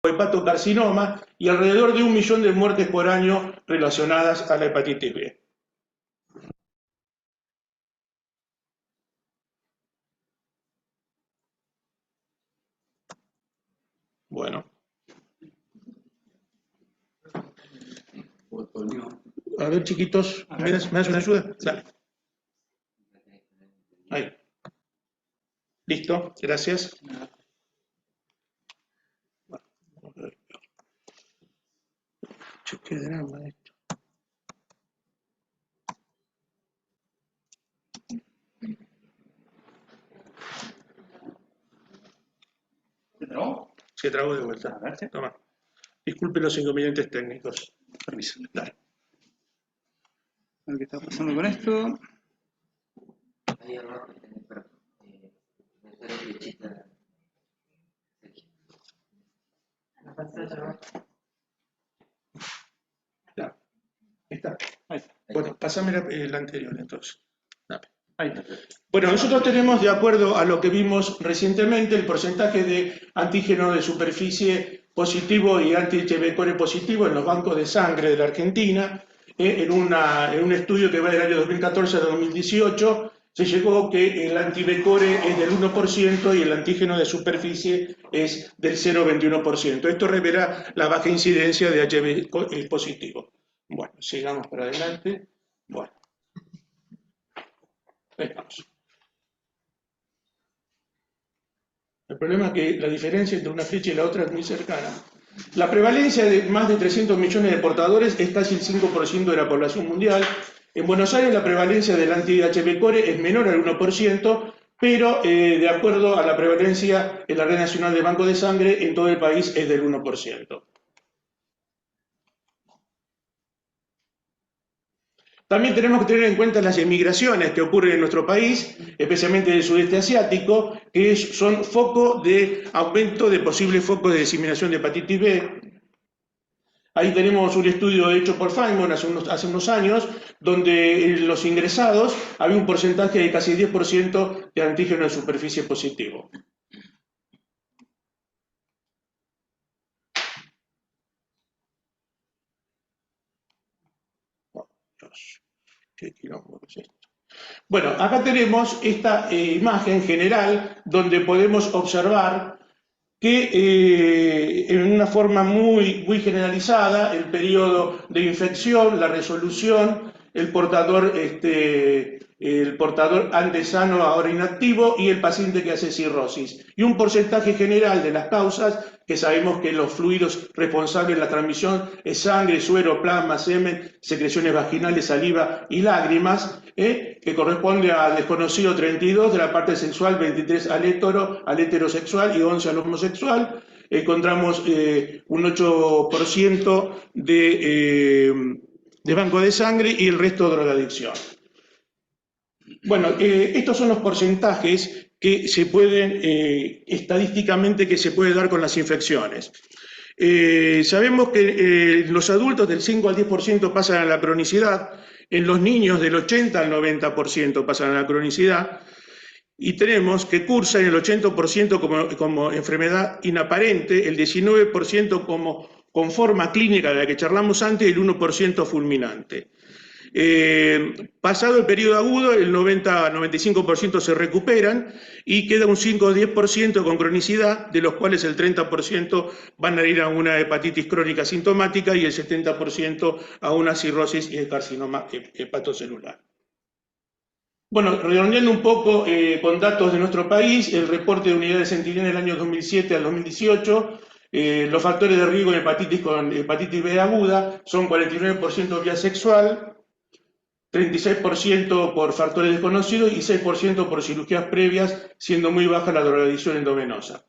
hepatocarcinoma y alrededor de 1 millón de muertes por año relacionadas a la hepatitis B. Bueno. A ver, chiquitos, ¿me das una ayuda? Dale. Ahí. Listo, gracias. Che, qué drama esto. ¿Se trabó? Se trabó de vuelta. A ver, sí. Toma. Disculpe los inconvenientes técnicos. Permiso. Dale. A ver qué está pasando con esto. Ahí abajo tenés para meter la flechita aquí. La pantalla abajo. Ya. Ahí está. Ahí está. Bueno, pasame la anterior entonces. Dame. Ahí está. Bueno, nosotros tenemos, de acuerdo a lo que vimos recientemente, el porcentaje de antígeno de superficie positivo y anti-HB core positivo en los bancos de sangre de la Argentina. En un estudio que va del año 2014 a 2018, se llegó que el anti-B core es del 1% y el antígeno de superficie es del 0,21%. Esto revela la baja incidencia de HB positivo. Bueno, sigamos para adelante. Bueno, ahí estamos. El problema es que la diferencia entre una flecha y la otra es muy cercana. La prevalencia de más de 300 millones de portadores es casi el 5% de la población mundial. En Buenos Aires la prevalencia del anti-HB core es menor al 1%, pero de acuerdo a la prevalencia en la Red Nacional de Banco de Sangre, en todo el país es del 1%. También tenemos que tener en cuenta las emigraciones que ocurren en nuestro país, especialmente del sudeste asiático, que son foco de aumento de posible foco de diseminación de hepatitis B. Ahí tenemos un estudio hecho por Feynman hace unos años, donde en los ingresados había un porcentaje de casi 10% de antígeno de superficie positivo. ¿Qué quilombo es esto? Bueno, acá tenemos esta imagen general donde podemos observar que en una forma muy generalizada, el periodo de infección, la resolución, el portador antes sano, ahora inactivo, y el paciente que hace cirrosis. Y un porcentaje general de las causas, que sabemos que los fluidos responsables de la transmisión es sangre, suero, plasma, semen, secreciones vaginales, saliva y lágrimas, que corresponde al desconocido 32 de la parte sexual, 23 al heterosexual y 11 al homosexual. Encontramos un 8% de banco de sangre y el resto de drogadicción. Bueno, estos son los porcentajes que se pueden, estadísticamente, que se puede dar con las infecciones. Sabemos que los adultos del 5 al 10% pasan a la cronicidad, en los niños del 80 al 90% pasan a la cronicidad, y tenemos que cursan el 80% como enfermedad inaparente, el 19% con forma clínica de la que charlamos antes y el 1% fulminante. Pasado el periodo agudo, el 90-95% se recuperan y queda un 5 o 10% con cronicidad, de los cuales el 30% van a ir a una hepatitis crónica sintomática y el 70% a una cirrosis y el carcinoma hepatocelular. Bueno, redondeando un poco con datos de nuestro país, el reporte de unidades Centinela del año 2007 al 2018, los factores de riesgo en hepatitis con hepatitis B aguda son 49% vía sexual, 36% por factores desconocidos y 6% por cirugías previas, siendo muy baja la drogadicción endovenosa.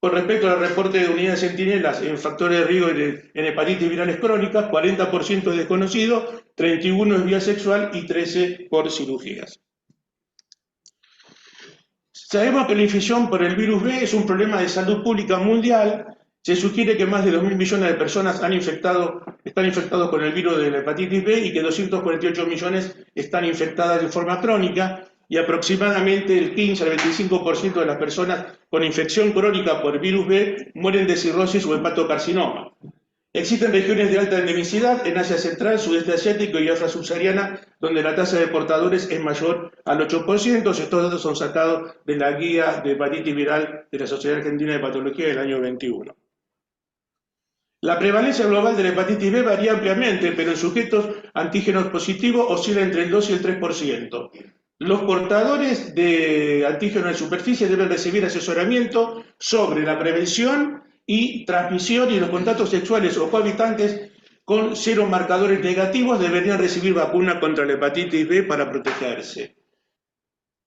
Con respecto al reporte de unidades centinelas en factores de riesgo en hepatitis virales crónicas, 40% es desconocido, 31% es vía sexual y 13% por cirugías. Sabemos que la infección por el virus B es un problema de salud pública mundial. Se sugiere que más de 2.000 millones de personas están infectados con el virus de la hepatitis B y que 248 millones están infectadas de forma crónica. y aproximadamente el 15 al 25% de las personas con infección crónica por virus B mueren de cirrosis o hepatocarcinoma. Existen regiones de alta endemicidad en Asia Central, Sudeste Asiático y África Subsahariana, donde la tasa de portadores es mayor al 8%. Estos datos son sacados de la guía de hepatitis viral de la Sociedad Argentina de Patología del año 21. La prevalencia global de la hepatitis B varía ampliamente, pero en sujetos antígenos positivos oscila entre el 2 y el 3%. Los portadores de antígenos en superficie deben recibir asesoramiento sobre la prevención y transmisión, y los contactos sexuales o cohabitantes con cero marcadores negativos deberían recibir vacuna contra la hepatitis B para protegerse.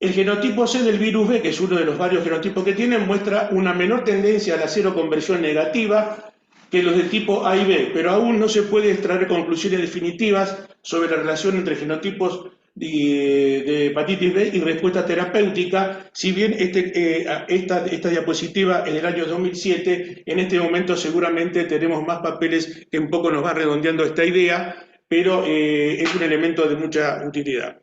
El genotipo C del virus B, que es uno de los varios genotipos que tienen, muestra una menor tendencia a la seroconversión negativa que los de tipo A y B, pero aún no se puede extraer conclusiones definitivas sobre la relación entre genotipos de hepatitis B y respuesta terapéutica. Si bien esta diapositiva es del año 2007, en este momento seguramente tenemos más papeles que un poco nos va redondeando esta idea, pero es un elemento de mucha utilidad.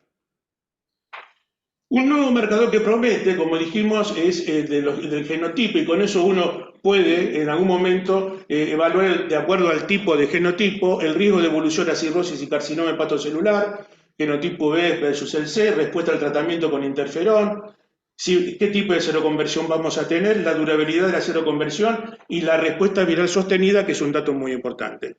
Un nuevo marcador que promete, como dijimos, es del genotipo, y con eso uno puede en algún momento evaluar, de acuerdo al tipo de genotipo, el riesgo de evolución a cirrosis y carcinoma hepatocelular, genotipo B versus el C, respuesta al tratamiento con interferón, qué tipo de seroconversión vamos a tener, la durabilidad de la seroconversión y la respuesta viral sostenida, que es un dato muy importante.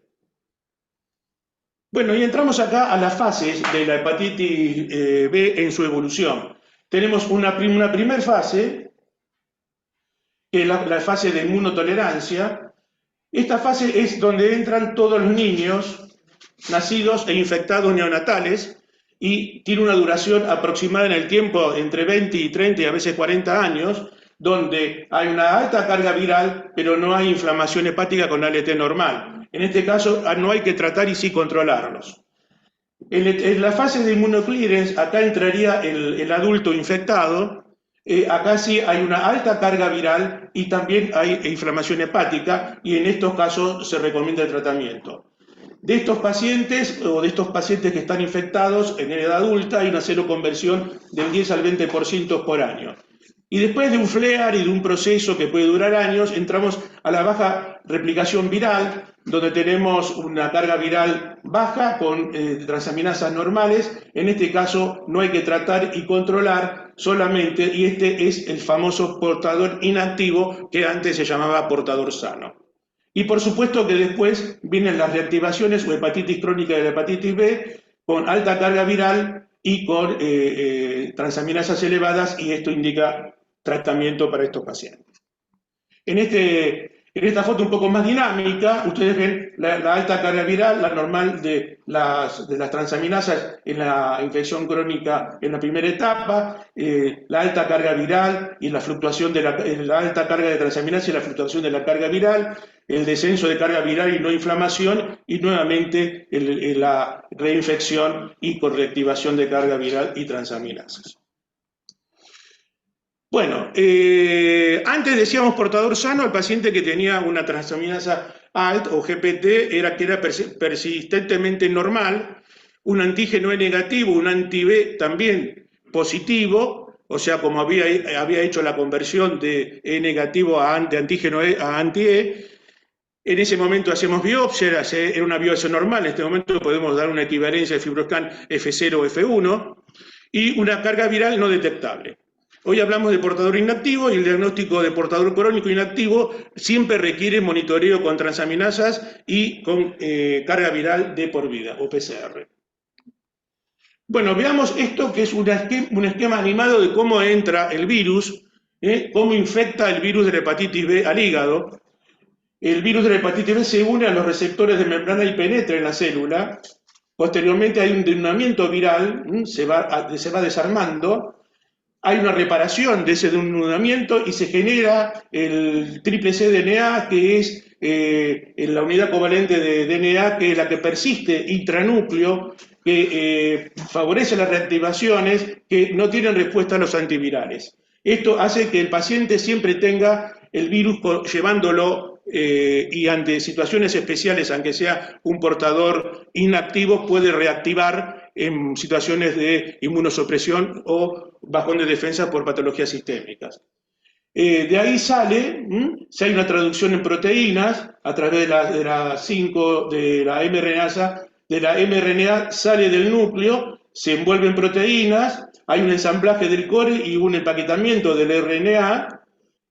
Bueno, y entramos acá a las fases de la hepatitis B en su evolución. Tenemos una primera fase, que es la fase de inmunotolerancia. Esta fase es donde entran todos los niños nacidos e infectados neonatales y tiene una duración aproximada en el tiempo entre 20 y 30 y a veces 40 años, donde hay una alta carga viral, pero no hay inflamación hepática con ALT normal. En este caso no hay que tratar y sí controlarlos. En la fase de inmunoclearance, acá entraría el adulto infectado. Acá sí hay una alta carga viral y también hay inflamación hepática, y en estos casos se recomienda el tratamiento. De estos pacientes que están infectados en edad adulta, hay una seroconversión del 10 al 20% por año. Y después de un FLEAR y de un proceso que puede durar años, entramos a la baja replicación viral, donde tenemos una carga viral baja con transaminasas normales. En este caso no hay que tratar y controlar solamente, y este es el famoso portador inactivo que antes se llamaba portador sano. Y por supuesto que después vienen las reactivaciones o hepatitis crónica de la hepatitis B con alta carga viral y con transaminasas elevadas, y esto indica tratamiento para estos pacientes. En esta foto un poco más dinámica, ustedes ven la alta carga viral, la normal de las transaminasas en la infección crónica en la primera etapa, la alta carga viral y la fluctuación de la alta carga de transaminasas y la fluctuación de la carga viral, el descenso de carga viral y no inflamación, y nuevamente la reinfección y con reactivación de carga viral y transaminasas. Bueno, antes decíamos portador sano, el paciente que tenía una transaminasa ALT o GPT que era persistentemente normal, un antígeno E negativo, un anti-B también positivo, o sea, como había hecho la conversión de E negativo de antígeno E a anti-E. En ese momento hacemos biopsia, era una biopsia normal, en este momento podemos dar una equivalencia de FibroScan F0 o F1, y una carga viral no detectable. Hoy hablamos de portador inactivo, y el diagnóstico de portador crónico inactivo siempre requiere monitoreo con transaminasas y con carga viral de por vida, o PCR. Bueno, veamos esto, que es un esquema animado de cómo entra el virus, cómo infecta el virus de la hepatitis B al hígado. El virus de la hepatitis B se une a los receptores de membrana y penetra en la célula. Posteriormente hay un denudamiento viral, se va desarmando. Hay una reparación de ese denudamiento y se genera el triple cDNA, que es la unidad covalente de DNA, que es la que persiste intranúcleo, que favorece las reactivaciones que no tienen respuesta a los antivirales. Esto hace que el paciente siempre tenga el virus llevándolo, y ante situaciones especiales, aunque sea un portador inactivo, puede reactivar en situaciones de inmunosupresión o bajón de defensa por patologías sistémicas. De ahí sale, si hay una traducción en proteínas, a través de la 5, de la mRNA sale del núcleo, se envuelve en proteínas, hay un ensamblaje del core y un empaquetamiento del RNA,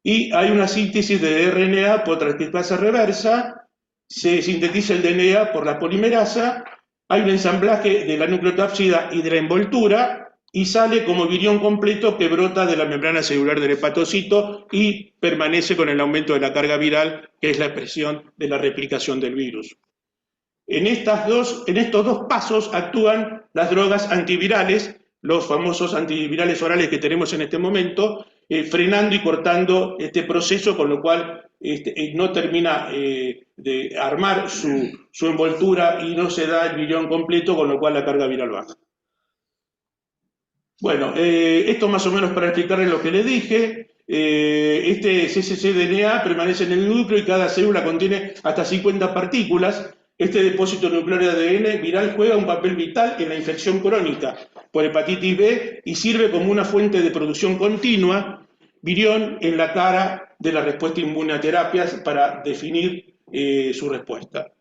y hay una síntesis de RNA por transcriptasa reversa, se sintetiza el DNA por la polimerasa, hay un ensamblaje de la nucleotápsida y de la envoltura, y sale como virión completo que brota de la membrana celular del hepatocito y permanece con el aumento de la carga viral, que es la expresión de la replicación del virus. En estos dos pasos actúan las drogas antivirales, los famosos antivirales orales que tenemos en este momento, frenando y cortando este proceso, con lo cual no termina de armar su envoltura y no se da el virión completo, con lo cual la carga viral baja. Bueno, esto más o menos para explicarles lo que les dije. Este cccDNA permanece en el núcleo y cada célula contiene hasta 50 partículas. Este depósito nuclear de ADN viral juega un papel vital en la infección crónica por hepatitis B y sirve como una fuente de producción continua, virión en la cara de la respuesta inmune a terapias para definir su respuesta.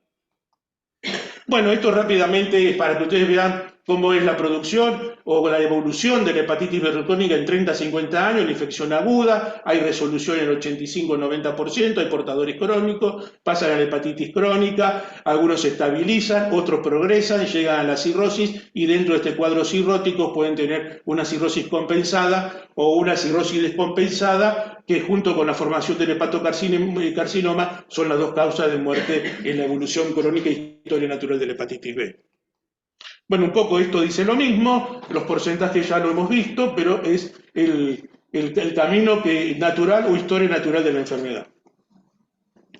Bueno, esto rápidamente para que ustedes vean cómo es la producción o la evolución de la hepatitis B crónica en 30 a 50 años, la infección aguda, hay resolución en el 85-90%, hay portadores crónicos, pasan a la hepatitis crónica, algunos se estabilizan, otros progresan, llegan a la cirrosis y dentro de este cuadro cirrótico pueden tener una cirrosis compensada o una cirrosis descompensada, que junto con la formación del hepatocarcinoma son las dos causas de muerte en la evolución crónica y historia natural de la hepatitis B. Bueno, un poco esto dice lo mismo, los porcentajes ya lo hemos visto, pero es el camino natural o historia natural de la enfermedad.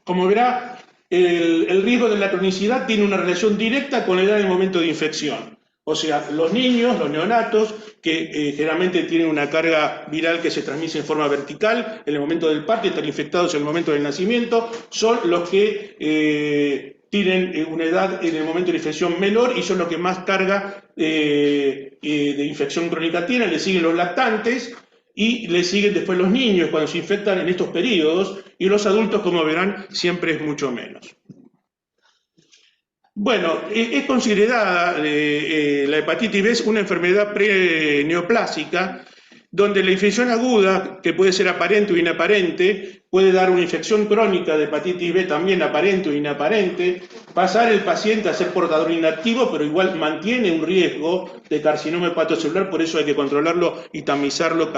Como verá, el riesgo de la cronicidad tiene una relación directa con la edad en el momento de infección. O sea, los niños, los neonatos, que generalmente tienen una carga viral que se transmite en forma vertical en el momento del parto y están infectados en el momento del nacimiento, son los que tienen una edad en el momento de la infección menor y son los que más carga de infección crónica tienen. Le siguen los lactantes y le siguen después los niños cuando se infectan en estos periodos, y los adultos, como verán, siempre es mucho menos. Bueno, es considerada la hepatitis B una enfermedad preneoplásica, donde la infección aguda, que puede ser aparente o inaparente, puede dar una infección crónica de hepatitis B también aparente o inaparente, pasar el paciente a ser portador inactivo, pero igual mantiene un riesgo de carcinoma hepatocelular, por eso hay que controlarlo y tamizarlo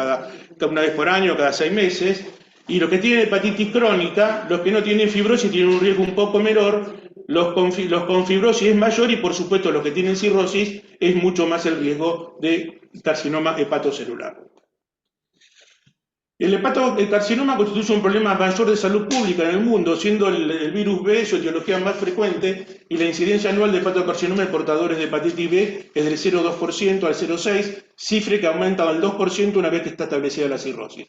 una vez por año, cada 6 meses. Y los que tienen hepatitis crónica, los que no tienen fibrosis tienen un riesgo un poco menor, los con fibrosis es mayor y por supuesto los que tienen cirrosis es mucho más el riesgo de carcinoma hepatocelular. El hepatocarcinoma constituye un problema mayor de salud pública en el mundo, siendo el virus B su etiología más frecuente y la incidencia anual de hepatocarcinoma en portadores de hepatitis B es del 0,2% al 0,6%, cifra que aumenta al 2% una vez que está establecida la cirrosis.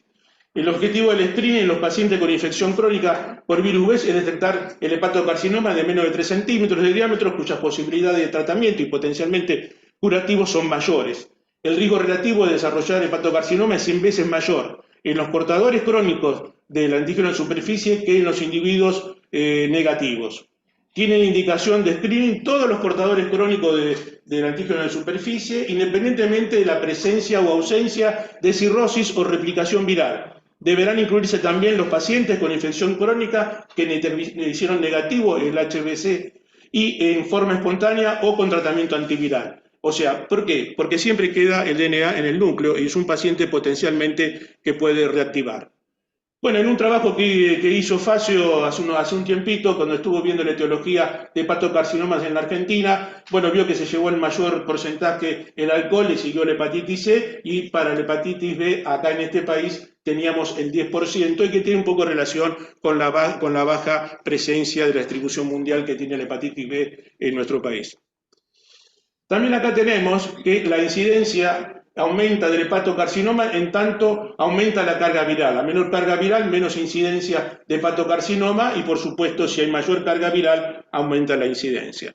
El objetivo del screening en los pacientes con infección crónica por virus B es detectar el hepatocarcinoma de menos de 3 centímetros de diámetro, cuyas posibilidades de tratamiento y potencialmente curativos son mayores. El riesgo relativo de desarrollar hepatocarcinoma es 100 veces mayor en los portadores crónicos del antígeno de superficie que en los individuos negativos. Tienen indicación de screening todos los portadores crónicos del antígeno de superficie, independientemente de la presencia o ausencia de cirrosis o replicación viral. Deberán incluirse también los pacientes con infección crónica que hicieron negativo el HBC y en forma espontánea o con tratamiento antiviral. O sea, ¿por qué? Porque siempre queda el DNA en el núcleo y es un paciente potencialmente que puede reactivar. Bueno, en un trabajo que hizo Facio hace un tiempito, cuando estuvo viendo la etiología de hepatocarcinomas en la Argentina, bueno, vio que se llevó el mayor porcentaje el alcohol, le siguió la hepatitis C, y para la hepatitis B, acá en este país, teníamos el 10%, y que tiene un poco de relación con la baja presencia de la distribución mundial que tiene la hepatitis B en nuestro país. También acá tenemos que la incidencia aumenta del hepatocarcinoma en tanto aumenta la carga viral. A menor carga viral, menos incidencia de hepatocarcinoma y por supuesto si hay mayor carga viral, aumenta la incidencia.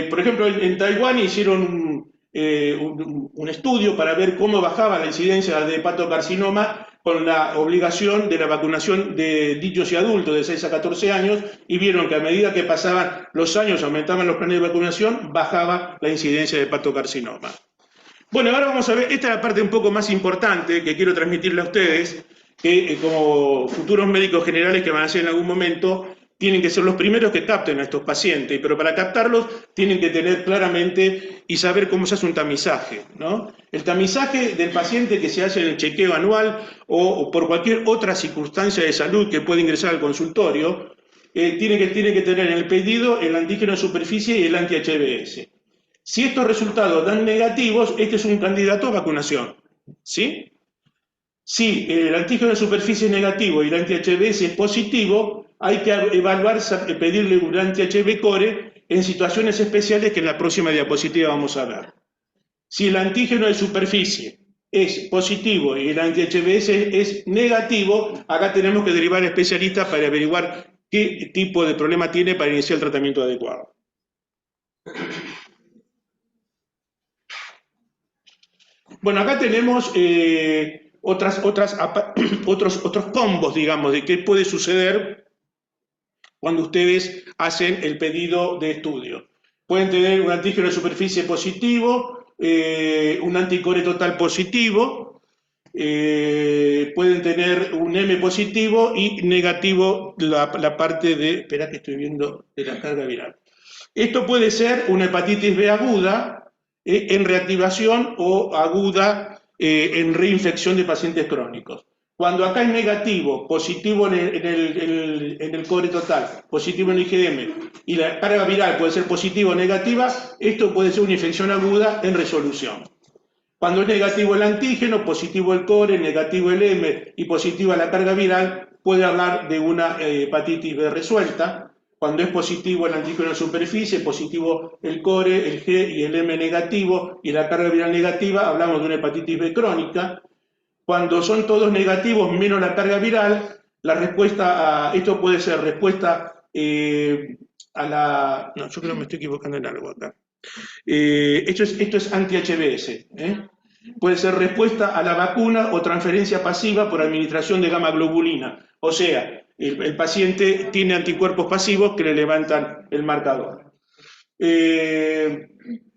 Por ejemplo, en Taiwán hicieron un estudio para ver cómo bajaba la incidencia de hepatocarcinoma con la obligación de la vacunación de niños y adultos de 6 a 14 años y vieron que a medida que pasaban los años, aumentaban los planes de vacunación, bajaba la incidencia de hepatocarcinoma. Bueno, ahora vamos a ver, esta es la parte un poco más importante que quiero transmitirle a ustedes, que como futuros médicos generales que van a ser en algún momento, tienen que ser los primeros que capten a estos pacientes, pero para captarlos tienen que tener claramente y saber cómo se hace un tamizaje, ¿no? El tamizaje del paciente que se hace en el chequeo anual o por cualquier otra circunstancia de salud que puede ingresar al consultorio, tiene que tener en el pedido el antígeno de superficie y el anti-HBs. Si estos resultados dan negativos, este es un candidato a vacunación, ¿sí? Si el antígeno de superficie es negativo y el anti-HBs es positivo, hay que evaluar, pedirle un anti-HB core en situaciones especiales que en la próxima diapositiva vamos a ver. Si el antígeno de superficie es positivo y el anti-HBs es negativo, acá tenemos que derivar a especialistas para averiguar qué tipo de problema tiene para iniciar el tratamiento adecuado. Bueno, acá tenemos otros combos, digamos, de qué puede suceder cuando ustedes hacen el pedido de estudio. Pueden tener un antígeno de superficie positivo, un anticore total positivo, pueden tener un M positivo y negativo la parte de, espera que estoy viendo, de la carga viral. Esto puede ser una hepatitis B aguda, en reactivación o aguda en reinfección de pacientes crónicos. Cuando acá es negativo, positivo en el core total, positivo en el IgM, y la carga viral puede ser positiva o negativa, esto puede ser una infección aguda en resolución. Cuando es negativo el antígeno, positivo el core, negativo el M y positiva la carga viral, puede hablar de una hepatitis B resuelta. Cuando es positivo el antígeno de superficie, positivo el core, el G y el M negativo y la carga viral negativa, hablamos de una hepatitis B crónica. Cuando son todos negativos menos la carga viral, la respuesta a esto puede ser respuesta a la... No, yo creo que me estoy equivocando en algo acá. Esto es anti-HBs. Puede ser respuesta a la vacuna o transferencia pasiva por administración de gamma globulina. O sea, el paciente tiene anticuerpos pasivos que le levantan el marcador.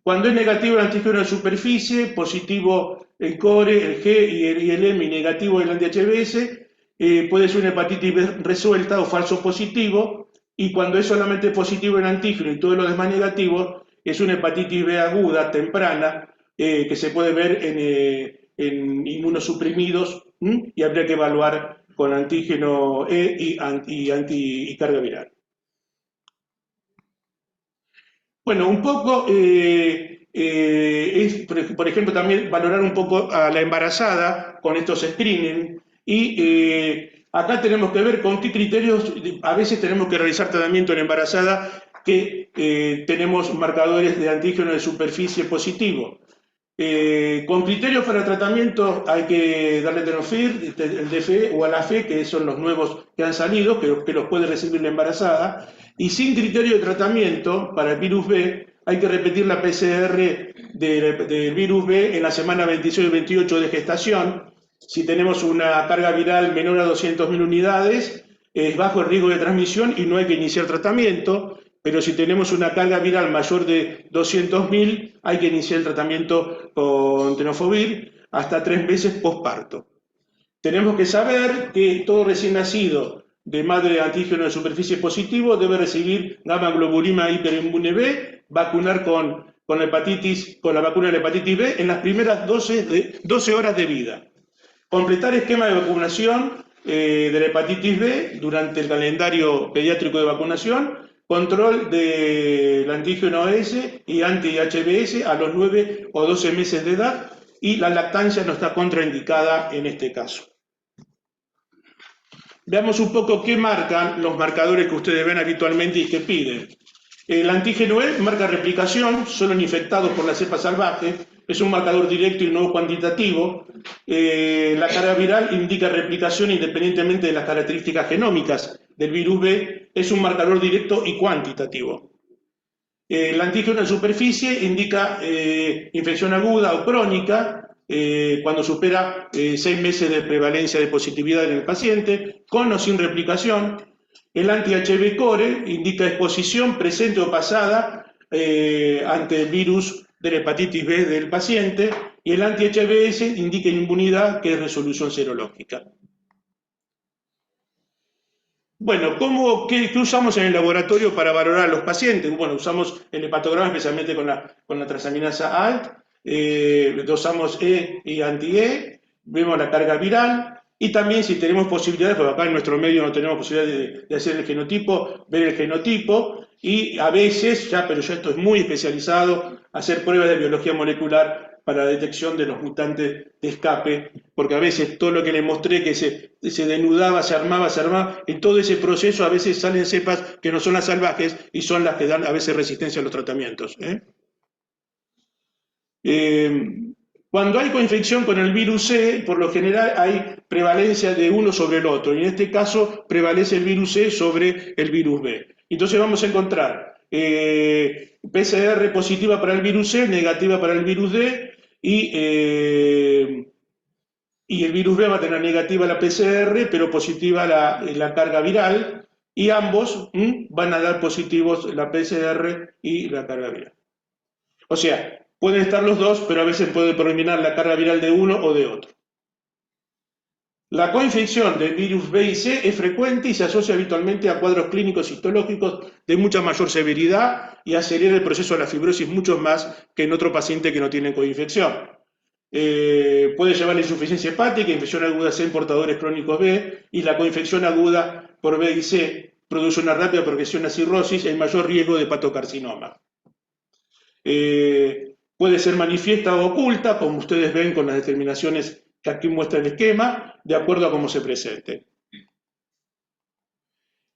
Cuando es negativo el antígeno de superficie, positivo el core, el G y el M, y negativo el anti-HBs, puede ser una hepatitis B resuelta o falso positivo, y cuando es solamente positivo el antígeno y todo lo demás negativo, es una hepatitis B aguda, temprana, que se puede ver en inmunosuprimidos, y habría que evaluar con antígeno E y carga viral. Bueno, un poco es, por ejemplo, también valorar un poco a la embarazada con estos screening y acá tenemos que ver con qué criterios, a veces tenemos que realizar tratamiento en embarazada que tenemos marcadores de antígeno de superficie positivo. Con criterios para tratamiento hay que darle tenofir, el DFE o Alafe, que son los nuevos que han salido, que los puede recibir la embarazada, y sin criterio de tratamiento para el virus B hay que repetir la PCR del virus B en la semana 26 y 28 de gestación. Si tenemos una carga viral menor a 200.000 unidades, es bajo el riesgo de transmisión y no hay que iniciar tratamiento. Pero si tenemos una carga viral mayor de 200.000, hay que iniciar el tratamiento con tenofovir hasta 3 meses posparto. Tenemos que saber que todo recién nacido de madre de antígeno de superficie positivo debe recibir gamma globulina hiperinmune B, vacunar con la vacuna de la hepatitis B en las primeras 12 horas de vida. Completar esquema de vacunación de la hepatitis B durante el calendario pediátrico de vacunación, control del antígeno S y anti-HBs a los 9 o 12 meses de edad, y la lactancia no está contraindicada en este caso. Veamos un poco qué marcan los marcadores que ustedes ven habitualmente y que piden. El antígeno E marca replicación solo en infectados por la cepa salvaje, es un marcador directo y no cuantitativo. La carga viral indica replicación independientemente de las características genómicas del virus B, es un marcador directo y cuantitativo. El antígeno en superficie indica infección aguda o crónica cuando supera 6 meses de prevalencia de positividad en el paciente, con o sin replicación. El anti-HB core indica exposición presente o pasada ante el virus de la hepatitis B del paciente, y el anti-HBs indica inmunidad, que es resolución serológica. Bueno, qué usamos en el laboratorio para valorar a los pacientes? Bueno, usamos el hepatograma, especialmente con la transaminasa ALT, dosamos E y anti-E, vemos la carga viral, y también si tenemos posibilidades, porque acá en nuestro medio no tenemos posibilidad de hacer el genotipo, ver el genotipo, y a veces, pero ya esto es muy especializado, hacer pruebas de biología molecular para la detección de los mutantes de escape, porque a veces todo lo que les mostré que se denudaba, se armaba, en todo ese proceso a veces salen cepas que no son las salvajes y son las que dan a veces resistencia a los tratamientos. Cuando hay coinfección con el virus C, por lo general hay prevalencia de uno sobre el otro, y en este caso prevalece el virus C sobre el virus B. Entonces vamos a encontrar PCR positiva para el virus C, negativa para el virus D, y el virus B va a tener negativa la PCR, pero positiva la carga viral, y ambos van a dar positivos la PCR y la carga viral. O sea, pueden estar los dos, pero a veces puede predominar la carga viral de uno o de otro. La coinfección de virus B y C es frecuente y se asocia habitualmente a cuadros clínicos histológicos de mucha mayor severidad y acelera el proceso de la fibrosis mucho más que en otro paciente que no tiene coinfección. Puede llevar a insuficiencia hepática, infección aguda C en portadores crónicos B, y la coinfección aguda por B y C produce una rápida progresión a cirrosis y mayor riesgo de hepatocarcinoma. Puede ser manifiesta o oculta, como ustedes ven con las determinaciones que aquí muestra el esquema, de acuerdo a cómo se presente.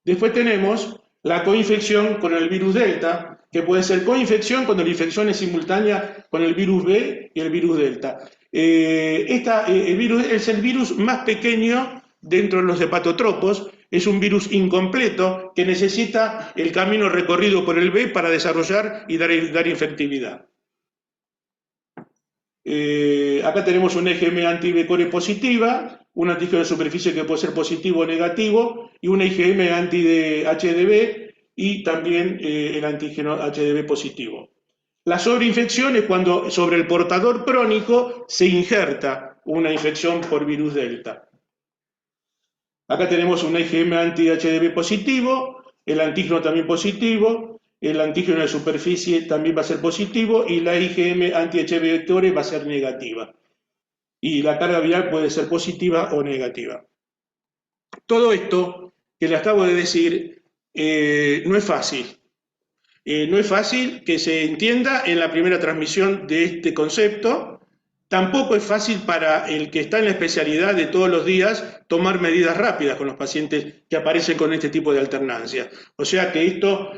Después tenemos la coinfección con el virus delta, que puede ser coinfección cuando la infección es simultánea con el virus B y el virus delta. El virus es el virus más pequeño dentro de los hepatotropos, es un virus incompleto que necesita el camino recorrido por el B para desarrollar y dar infectividad. Acá tenemos un IgM anti-B core positiva, un antígeno de superficie que puede ser positivo o negativo, y una IgM anti-HDB y también el antígeno HDB positivo. La sobreinfección es cuando sobre el portador crónico se injerta una infección por virus delta. Acá tenemos un IgM anti-HDB positivo, el antígeno también positivo, el antígeno de superficie también va a ser positivo y la IgM anti-HB core va a ser negativa. Y la carga viral puede ser positiva o negativa. Todo esto que le acabo de decir no es fácil. No es fácil que se entienda en la primera transmisión de este concepto. Tampoco es fácil para el que está en la especialidad de todos los días tomar medidas rápidas con los pacientes que aparecen con este tipo de alternancia. O sea que esto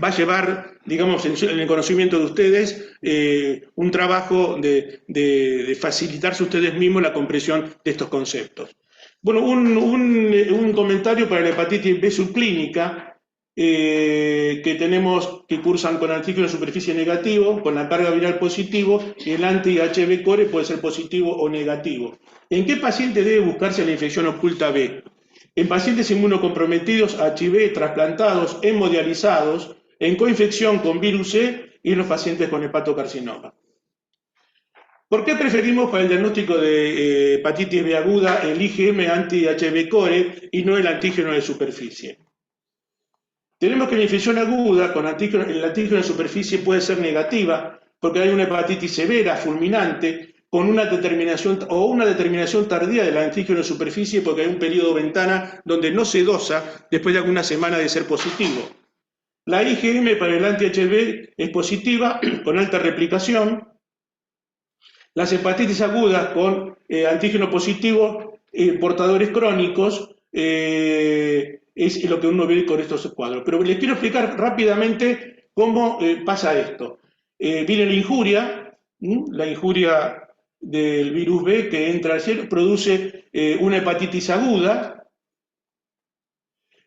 va a llevar, digamos, en el conocimiento de ustedes, un trabajo de facilitarse ustedes mismos la comprensión de estos conceptos. Bueno, un comentario para la hepatitis B subclínica. Que tenemos que cursan con antígeno de superficie negativo, con la carga viral positivo, y el anti-HB core puede ser positivo o negativo. ¿En qué paciente debe buscarse la infección oculta B? En pacientes inmunocomprometidos, HIV, trasplantados, hemodializados, en coinfección con virus C y en los pacientes con hepatocarcinoma. ¿Por qué preferimos para el diagnóstico de hepatitis B aguda el IgM anti-HB core y no el antígeno de superficie? Tenemos que la infección aguda con el antígeno de superficie puede ser negativa porque hay una hepatitis severa, fulminante, con una determinación tardía del antígeno de superficie porque hay un periodo ventana donde no se dosa después de algunas semanas de ser positivo. La IgM para el anti-HB es positiva, con alta replicación. Las hepatitis agudas con antígeno positivo, portadores crónicos, es lo que uno ve con estos cuadros. Pero les quiero explicar rápidamente cómo pasa esto. Viene la injuria del virus B que entra al cielo, produce una hepatitis aguda,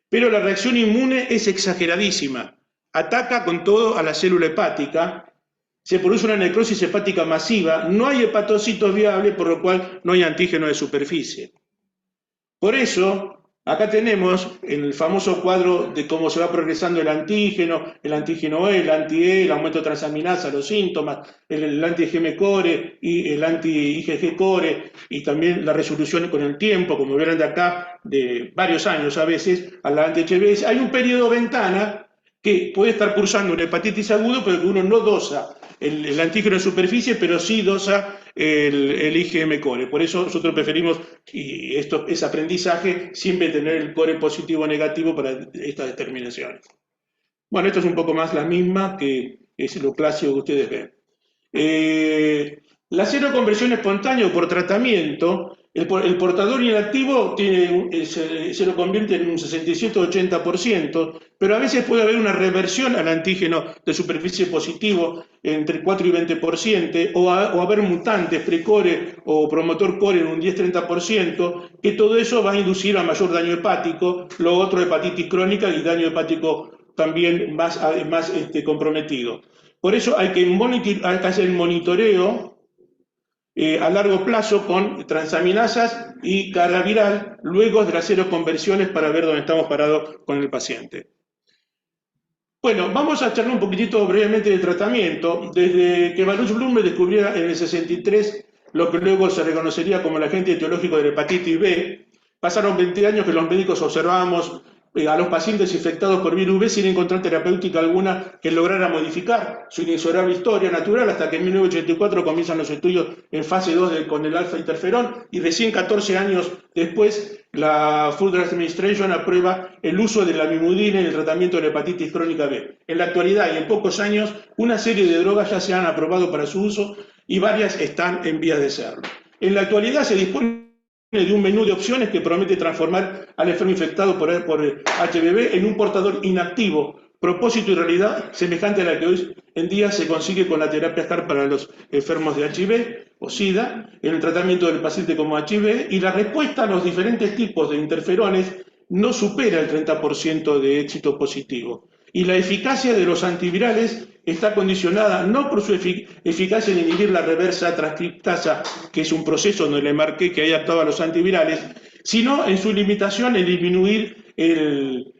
pero la reacción inmune es exageradísima. ataca con todo a la célula hepática, se produce una necrosis hepática masiva, no hay hepatocitos viables, por lo cual no hay antígeno de superficie. Por eso, acá tenemos el famoso cuadro de cómo se va progresando el antígeno E, el anti-E, el aumento de transaminasa, los síntomas, el anti-IgM-core y el anti-IgG-core, y también la resolución con el tiempo, como verán de acá, de varios años a veces, a la anti-HBs. Hay un periodo ventana que puede estar cursando una hepatitis aguda, pero que uno no dosa el antígeno de superficie, pero sí dosa el IgM-core. Por eso nosotros preferimos, y esto es aprendizaje, siempre tener el core positivo o negativo para estas determinaciones. Bueno, esto es un poco más la misma que es lo clásico que ustedes ven. La seroconversión espontánea por tratamiento, el portador inactivo se lo convierte en un 67-80%, pero a veces puede haber una reversión al antígeno de superficie positivo entre 4 y 20%, o haber mutantes precore o promotor core en un 10-30%, que todo eso va a inducir a mayor daño hepático, lo otro hepatitis crónica y daño hepático también más comprometido. Por eso hay que hacer el monitoreo a largo plazo con transaminasas y carga viral, luego de las seroconversiones para ver dónde estamos parados con el paciente. Bueno, vamos a charlar un poquitito brevemente del tratamiento. Desde que Baruch Blum descubriera en el 63 lo que luego se reconocería como el agente etiológico de la hepatitis B, pasaron 20 años que los médicos observábamos a los pacientes infectados por virus B sin encontrar terapéutica alguna que lograra modificar su inexorable historia natural, hasta que en 1984 comienzan los estudios en fase 2 con el alfa interferón, y recién 14 años después la Food Drug Administration aprueba el uso de la lamivudina en el tratamiento de la hepatitis crónica B. En la actualidad y en pocos años, una serie de drogas ya se han aprobado para su uso y varias están en vías de serlo. En la actualidad se dispone de un menú de opciones que promete transformar al enfermo infectado por HBV en un portador inactivo, propósito y realidad semejante a la que hoy en día se consigue con la terapia STAR para los enfermos de HIV o SIDA, en el tratamiento del paciente como HIV, y la respuesta a los diferentes tipos de interferones no supera el 30% de éxito positivo. Y la eficacia de los antivirales está condicionada no por su eficacia en inhibir la reversa transcriptasa, que es un proceso donde le marqué que ahí actuaban los antivirales, sino en su limitación en disminuir el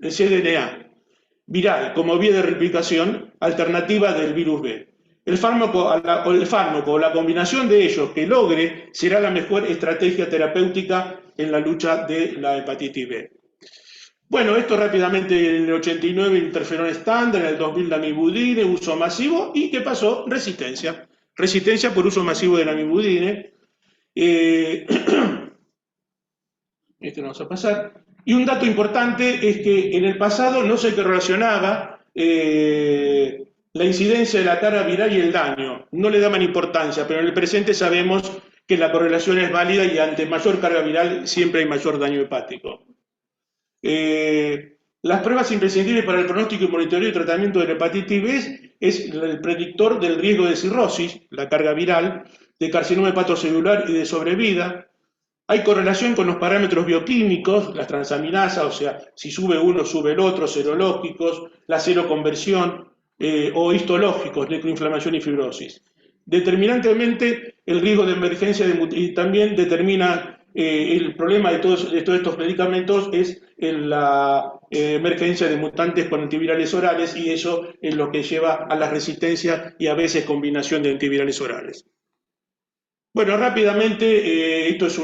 cDNA viral como vía de replicación alternativa del virus B. El fármaco o la combinación de ellos que logre será la mejor estrategia terapéutica en la lucha de la hepatitis B. Bueno, esto rápidamente: en el 89 interferón estándar, en el 2000 lamivudine, uso masivo, y ¿qué pasó? Resistencia. Resistencia por uso masivo de lamivudine. Este lo vamos a pasar. Y un dato importante es que en el pasado no se correlacionaba la incidencia de la carga viral y el daño. No le daban importancia, pero en el presente sabemos que la correlación es válida y ante mayor carga viral siempre hay mayor daño hepático. Las pruebas imprescindibles para el pronóstico y monitoreo y tratamiento de la hepatitis B es el predictor del riesgo de cirrosis, la carga viral, de carcinoma hepatocelular y de sobrevida. Hay correlación con los parámetros bioquímicos, las transaminasas, o sea, si sube uno, sube el otro, serológicos, la seroconversión, o histológicos, necroinflamación y fibrosis. Determinantemente, el riesgo de emergencia y también determina el problema de todos estos medicamentos es la emergencia de mutantes con antivirales orales, y eso es lo que lleva a la resistencia y a veces combinación de antivirales orales. Bueno, rápidamente, esto es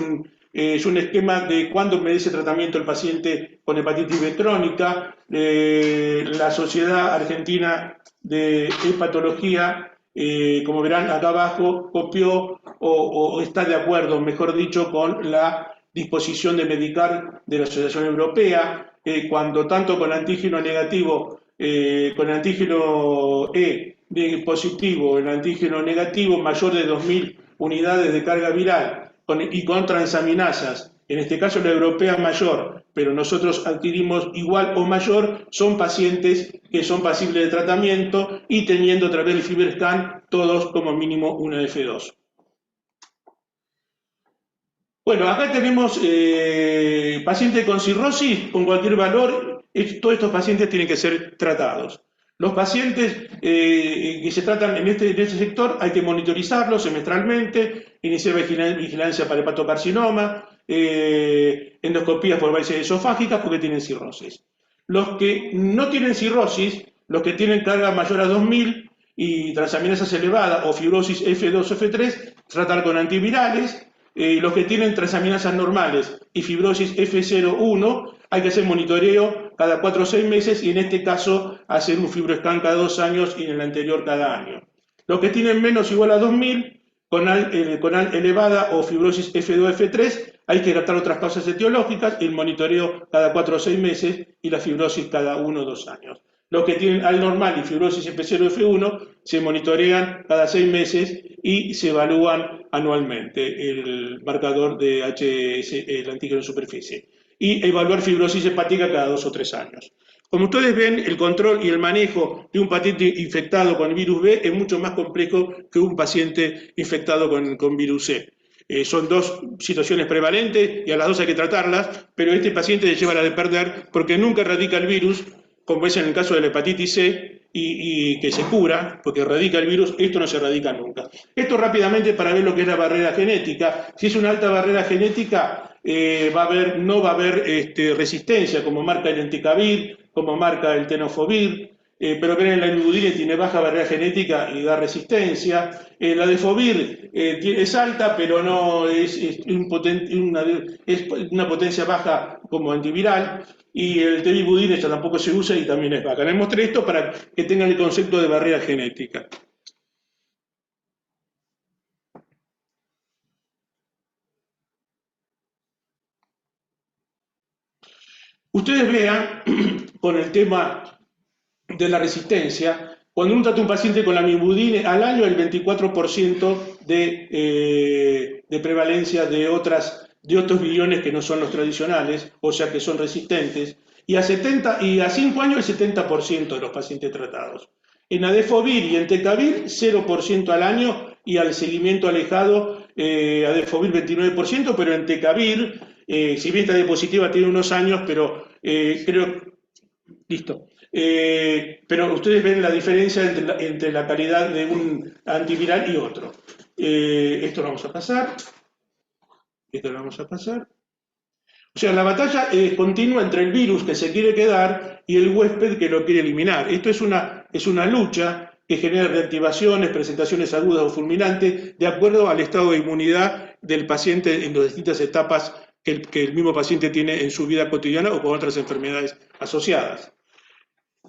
un esquema de cuándo merece tratamiento el paciente con hepatitis B crónica. La Sociedad Argentina de Hepatología, como verán acá abajo, copió o está de acuerdo, mejor dicho, con la disposición de medicar de la Asociación Europea, cuando tanto con antígeno negativo, con antígeno E positivo, el antígeno negativo mayor de 2000 unidades de carga viral y con transaminasas, en este caso la europea mayor, pero nosotros adquirimos igual o mayor, son pacientes que son pasibles de tratamiento y teniendo a través del FibroScan todos como mínimo una F2. Bueno, acá tenemos paciente con cirrosis con cualquier valor Todos estos pacientes tienen que ser tratados. Los pacientes que se tratan en este sector hay que monitorizarlos semestralmente, iniciar vigilancia para hepatocarcinoma, endoscopías por varices esofágicas porque tienen cirrosis. Los que no tienen cirrosis, los que tienen carga mayor a 2000 y transaminasas elevadas o fibrosis F2 o F3, tratar con antivirales. Los que tienen transaminasas normales y fibrosis F01, hay que hacer monitoreo cada 4 o 6 meses y en este caso hacer un fibroscan cada 2 años y en el anterior cada año. Los que tienen menos o igual a 2000, con AL elevada o fibrosis F2, F3, hay que tratar otras causas etiológicas, el monitoreo cada 4 o 6 meses y la fibrosis cada 1 o 2 años. Los que tienen AL normal y fibrosis F0, F1 se monitorean cada 6 meses y se evalúan anualmente el marcador de HS, el antígeno en superficie. Y evaluar fibrosis hepática cada 2 o 3 años. Como ustedes ven, el control y el manejo de un paciente infectado con virus B es mucho más complejo que un paciente infectado con virus C. Son dos situaciones prevalentes y a las dos hay que tratarlas, pero este paciente se lleva la de perder porque nunca erradica el virus, como es en el caso de la hepatitis C, y que se cura, porque erradica el virus, esto no se erradica nunca. Esto rápidamente para ver lo que es la barrera genética. Si es una alta barrera genética, no va a haber resistencia, como marca el entecavir, como marca el tenofovir, pero ven, la imibudine tiene baja barrera genética y da resistencia. La de Fovir es alta, pero no es una potencia baja como antiviral. Y el tebibudine ya tampoco se usa y también es baja. Les mostré esto para que tengan el concepto de barrera genética. Ustedes vean, con el tema de la resistencia, cuando uno trata a un paciente con la imibudine, al año el 24% de prevalencia de otros viriones que no son los tradicionales, o sea que son resistentes, y a 5 años el 70% de los pacientes tratados. En Adefovir y en Tecavir, 0% al año, y al seguimiento alejado, Adefovir 29%, pero en Tecavir, si bien esta diapositiva tiene unos años, pero creo... Listo. Pero ustedes ven la diferencia entre la calidad de un antiviral y otro. Esto lo vamos a pasar. Esto lo vamos a pasar. O sea, la batalla continua entre el virus que se quiere quedar y el huésped que lo quiere eliminar. Esto es una lucha que genera reactivaciones, presentaciones agudas o fulminantes, de acuerdo al estado de inmunidad del paciente en las distintas etapas que el mismo paciente tiene en su vida cotidiana o con otras enfermedades asociadas.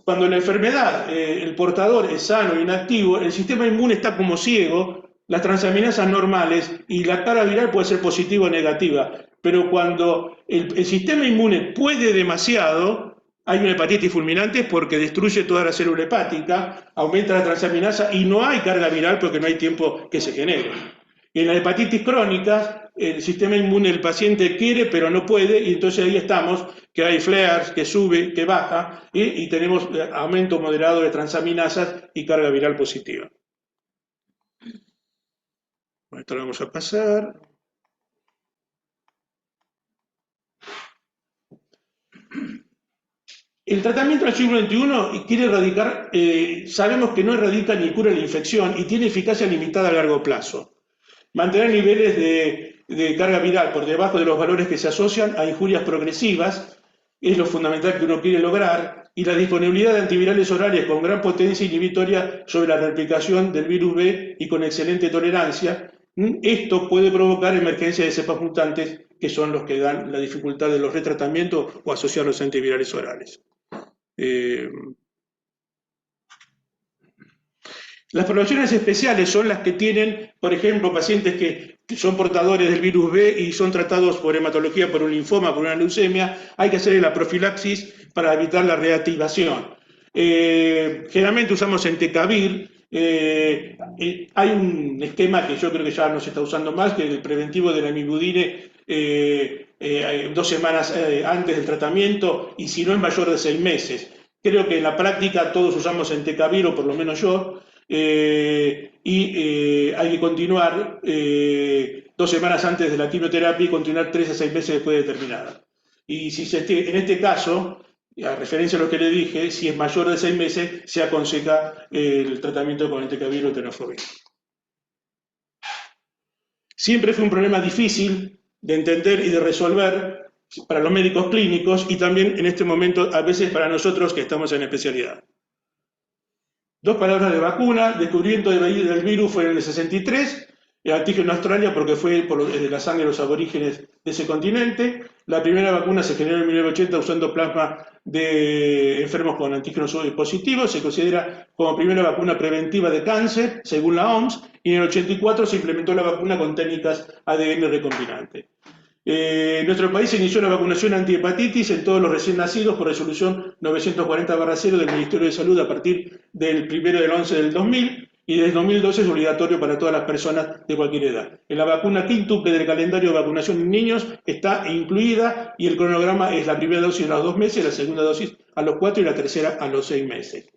Cuando en la enfermedad el portador es sano e inactivo, el sistema inmune está como ciego, las transaminasas normales y la carga viral puede ser positiva o negativa, pero cuando el sistema inmune puede demasiado, hay una hepatitis fulminante porque destruye toda la célula hepática, aumenta la transaminasa y no hay carga viral porque no hay tiempo que se genere. En las hepatitis crónicas, el sistema inmune del paciente quiere pero no puede y entonces ahí estamos, que hay flares, que sube, que baja y tenemos aumento moderado de transaminasas y carga viral positiva. Bueno, esto lo vamos a pasar. El tratamiento del siglo XXI quiere erradicar, sabemos que no erradica ni cura la infección y tiene eficacia limitada a largo plazo. Mantener niveles de carga viral por debajo de los valores que se asocian a injurias progresivas es lo fundamental que uno quiere lograr, y la disponibilidad de antivirales orales con gran potencia inhibitoria sobre la replicación del virus B y con excelente tolerancia. Esto puede provocar emergencia de cepas mutantes, que son los que dan la dificultad de los retratamientos o asociar los antivirales orales. Las poblaciones especiales son las que tienen, por ejemplo, pacientes que son portadores del virus B y son tratados por hematología, por un linfoma, por una leucemia. Hay que hacer la profilaxis para evitar la reactivación. Generalmente usamos entecavir. Hay un esquema que yo creo que ya no se está usando más, que es el preventivo de la imibudine 2 semanas antes del tratamiento y si no es mayor de 6 meses. Creo que en la práctica todos usamos entecavir, o por lo menos yo, hay que continuar 2 semanas antes de la quimioterapia y continuar 3 a 6 meses después de terminada. Y si en este caso, a referencia a lo que le dije, si es mayor de 6 meses, se aconseja el tratamiento con entecavir o tenofovir. Siempre fue un problema difícil de entender y de resolver para los médicos clínicos y también en este momento a veces para nosotros que estamos en especialidad. 2 palabras de vacuna. Descubrimiento del virus fue en el 63, el antígeno en Australia porque fue por la sangre de los aborígenes de ese continente. La primera vacuna se generó en 1980 usando plasma de enfermos con antígenos positivos. Se considera como primera vacuna preventiva de cáncer, según la OMS, y en el 84 se implementó la vacuna con técnicas ADN recombinante. En nuestro país se inició la vacunación antihepatitis en todos los recién nacidos por resolución 940/0 del Ministerio de Salud a partir del 1/11 del 2000 y desde 2012 es obligatorio para todas las personas de cualquier edad. En la vacuna quíntuple del calendario de vacunación en niños está incluida y el cronograma es la primera dosis a los 2 meses, la segunda dosis a los 4 y la tercera a los 6 meses.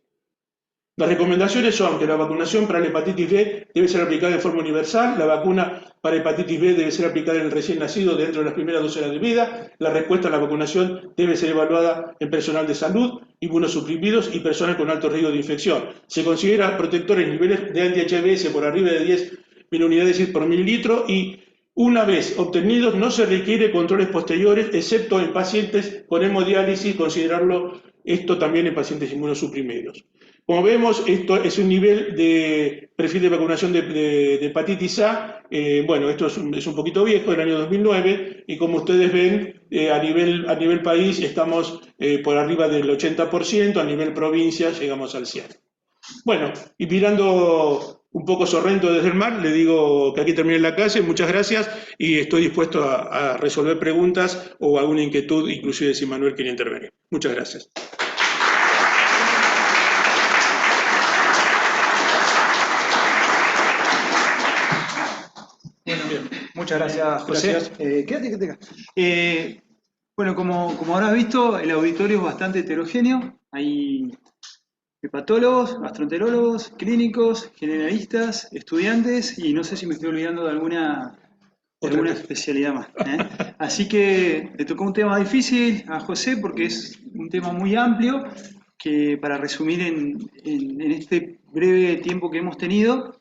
Las recomendaciones son que la vacunación para la hepatitis B debe ser aplicada de forma universal, la vacuna para hepatitis B debe ser aplicada en el recién nacido dentro de las primeras 2 horas de vida, la respuesta a la vacunación debe ser evaluada en personal de salud, inmunosuprimidos y personas con alto riesgo de infección. Se considera protectores niveles de anti-HBs por arriba de 10 mil unidades por mililitro y una vez obtenidos no se requiere controles posteriores, excepto en pacientes con hemodiálisis, considerarlo esto también en pacientes inmunosuprimidos. Como vemos, esto es un nivel de perfil de vacunación de hepatitis A. Bueno, esto es un poquito viejo, del año 2009, y como ustedes ven, a nivel país estamos por arriba del 80%, a nivel provincia llegamos al 100%. Bueno, y mirando un poco Sorrento desde el mar, le digo que aquí terminé la clase, muchas gracias, y estoy dispuesto a resolver preguntas o alguna inquietud, inclusive si Manuel quiere intervenir. Muchas gracias. Muchas gracias, José. Gracias. Quédate acá. Bueno, como habrás visto, el auditorio es bastante heterogéneo. Hay hepatólogos, gastroenterólogos, clínicos, generalistas, estudiantes y no sé si me estoy olvidando de alguna especialidad más. Así que le tocó un tema difícil a José porque es un tema muy amplio que para resumir en este breve tiempo que hemos tenido.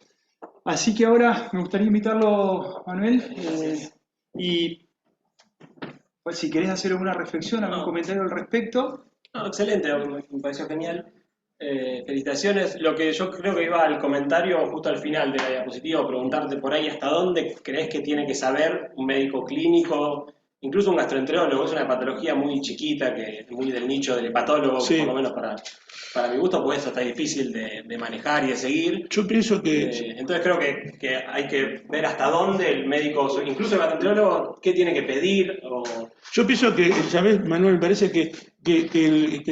Así que ahora me gustaría invitarlo, Manuel, y pues, si querés hacer alguna reflexión, algún comentario al respecto. No, excelente, me pareció genial. Felicitaciones. Lo que yo creo que iba al comentario justo al final de la diapositiva, preguntarte por ahí hasta dónde crees que tiene que saber un médico clínico, incluso un gastroenterólogo. Es una patología muy chiquita, que es muy del nicho del hepatólogo, Sí. por lo menos para mi gusto, pues eso está difícil de manejar y de seguir. Yo pienso que... Entonces creo que hay que ver hasta dónde el médico, incluso el gastroenterólogo, qué tiene que pedir. Yo pienso que, ¿sabes, Manuel? Me parece que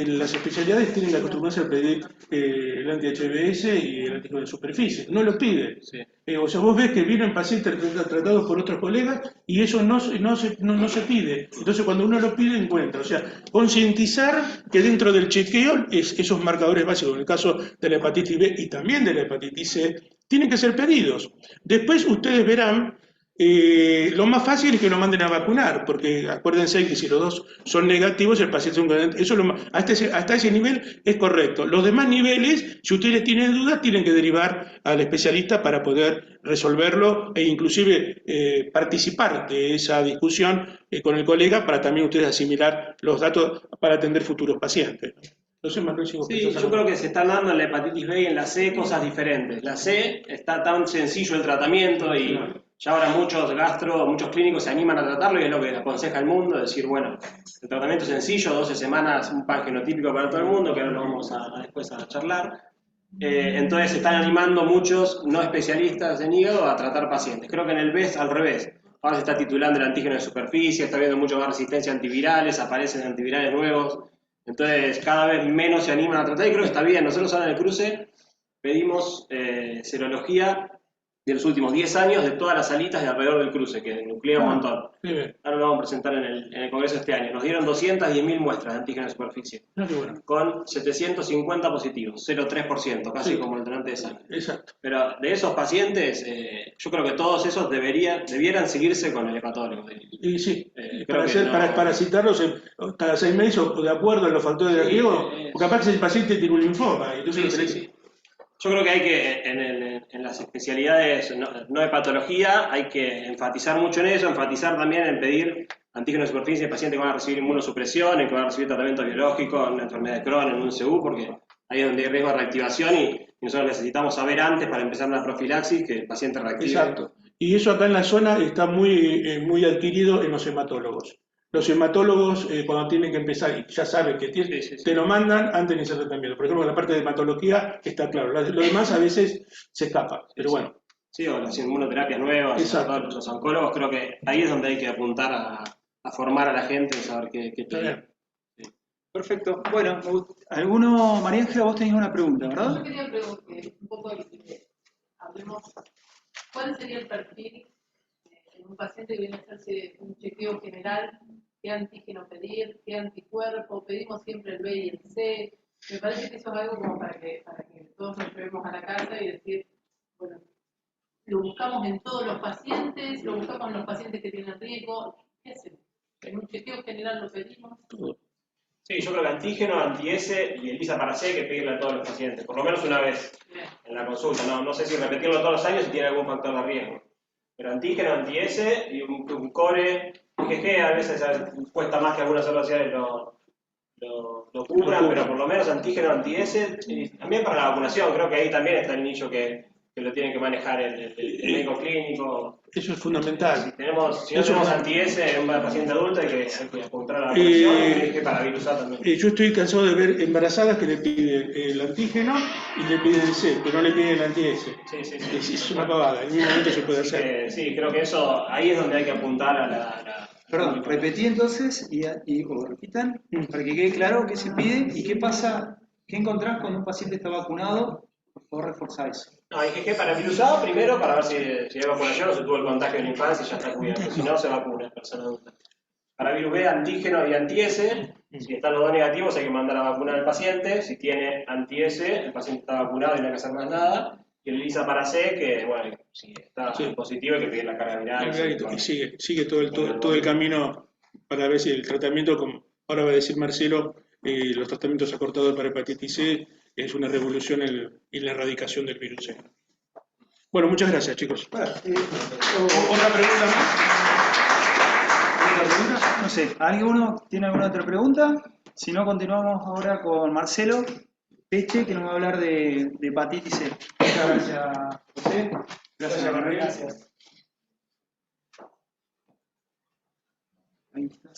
las especialidades tienen que acostumbrarse a pedir el anti-HBs y el antígeno de superficie. No lo piden. Sí. O sea, vos ves que vienen pacientes tratados por otros colegas y eso no se pide. Entonces, cuando uno lo pide, encuentra. O sea, concientizar que dentro del chequeo esos marcadores básicos, en el caso de la hepatitis B y también de la hepatitis C, tienen que ser pedidos. Después ustedes verán. Lo más fácil es que lo manden a vacunar, porque acuérdense que si los dos son negativos, el paciente eso hasta ese nivel es correcto. Los demás niveles, si ustedes tienen dudas, tienen que derivar al especialista para poder resolverlo e inclusive participar de esa discusión con el colega para también ustedes asimilar los datos para atender futuros pacientes. No sé, Manuel, si vos Sí, pensás yo algo. creo que se están dando en la hepatitis B y en la C cosas diferentes. La C está tan sencillo el tratamiento y ya ahora muchos clínicos se animan a tratarlo y es lo que aconseja el mundo, decir, bueno, el tratamiento es sencillo, 12 semanas, un pan genotípico para todo el mundo, que ahora lo vamos después a charlar. Entonces se están animando muchos no especialistas en hígado a tratar pacientes. Creo que en el B es al revés. Ahora se está titulando el antígeno de superficie, está habiendo mucho más resistencia a antivirales, aparecen antivirales nuevos. Entonces cada vez menos se animan a tratar y creo que está bien. Nosotros ahora en el cruce pedimos serología de los últimos 10 años de todas las salitas de alrededor del cruce, que nuclea un montón. Qué bien. Ahora lo vamos a presentar en el Congreso este año. Nos dieron 210.000 muestras de antígeno de superficie, No, qué bueno. con 750 positivos, 0,3%, casi Sí. como el donante de sangre. Exacto. Pero de esos pacientes, yo creo que todos esos debieran seguirse con el hepatólogo. Y sí, Creo que no- para citarlos cada 6 meses o de acuerdo a los factores de riesgo, porque aparte el paciente tiene un linfoma, y entonces Sí, lo sí, tenés sí. Yo creo que hay que, en las especialidades no de patología, hay que enfatizar mucho en eso, enfatizar también en pedir antígeno de superficie de pacientes que van a recibir inmunosupresión, en que van a recibir tratamiento biológico, en una enfermedad de Crohn, en un CU, porque ahí es donde hay riesgo de reactivación y nosotros necesitamos saber antes para empezar una profilaxis que el paciente reactive. Exacto. Y eso acá en la zona está muy adquirido en los hematólogos. Los hematólogos, cuando tienen que empezar, y ya saben que tienen, Sí, sí, sí. te lo mandan antes de iniciar el tratamiento. Por ejemplo, la parte de hematología está claro. Lo demás a veces se escapa, pero bueno. Sí, o las inmunoterapias nuevas, Exacto. los oncólogos, creo que ahí es donde hay que apuntar a formar a la gente, saber qué Está pedir. bien. Perfecto. Bueno, ¿alguno, María Ángela, vos tenías una pregunta, Yo ¿verdad? quería preguntar un poco, hablemos, ¿cuál sería el perfil en un paciente que viene a hacerse un chequeo general? ¿Qué antígeno pedir? ¿Qué anticuerpo? Pedimos siempre el B y el C. Me parece que eso es algo como para que todos nos llevemos a la casa y decir, bueno, lo buscamos en todos los pacientes, lo buscamos en los pacientes que tienen riesgo. ¿Qué hacemos? En un chequeo general lo pedimos. Sí, yo creo que antígeno, anti-S y ELISA para C hay que pedirle a todos los pacientes, por lo menos una vez en la consulta. No sé si repetirlo todos los años si tiene algún factor de riesgo. Pero antígeno, anti-S y un core, que a veces cuesta más que algunas otras ciudades lo cubran, pero por lo menos antígeno, anti-S y también para la vacunación. Creo que ahí también está el nicho que lo tiene que manejar el médico clínico. Eso es fundamental. Si no Eso tenemos es- anti-S en un paciente adulto, hay que apuntar a la vacunación y que para virus A también. Yo estoy cansado de ver embarazadas que le piden el antígeno y le piden el C, pero no le piden el anti-S. Sí. Es una pavada, en ningún momento se puede Así hacer. que, sí, creo que eso, ahí es donde hay que apuntar a la Perdón, repetí entonces o repitan para que quede claro qué se pide y qué pasa, qué encontrás cuando un paciente está vacunado. Por favor, reforzá eso. No, IgG para virus A primero para ver si hay vacunación o se tuvo el contagio en la infancia y ya está cubierto. Si no, se vacuna en persona adulta. Para virus B, antígeno y anti-S. Si están los dos negativos, hay que mandar a vacunar al paciente. Si tiene anti-S, el paciente está vacunado y no hay que hacer más nada. Y el ELISA para C, que bueno, si está positivo hay que pedir la carga viral. Y sigue todo el camino para ver si el tratamiento, como ahora va a decir Marcelo, los tratamientos acortados para hepatitis C es una revolución en la erradicación del virus C. Bueno, muchas gracias, chicos. ¿Otra pregunta más? ¿Otra pregunta? No sé, ¿alguno tiene alguna otra pregunta? Si no, continuamos ahora con Marcelo Peche, que nos va a hablar de hepatitis C. Muchas gracias, José. Gracias, Gabriel. Gracias. Ahí está.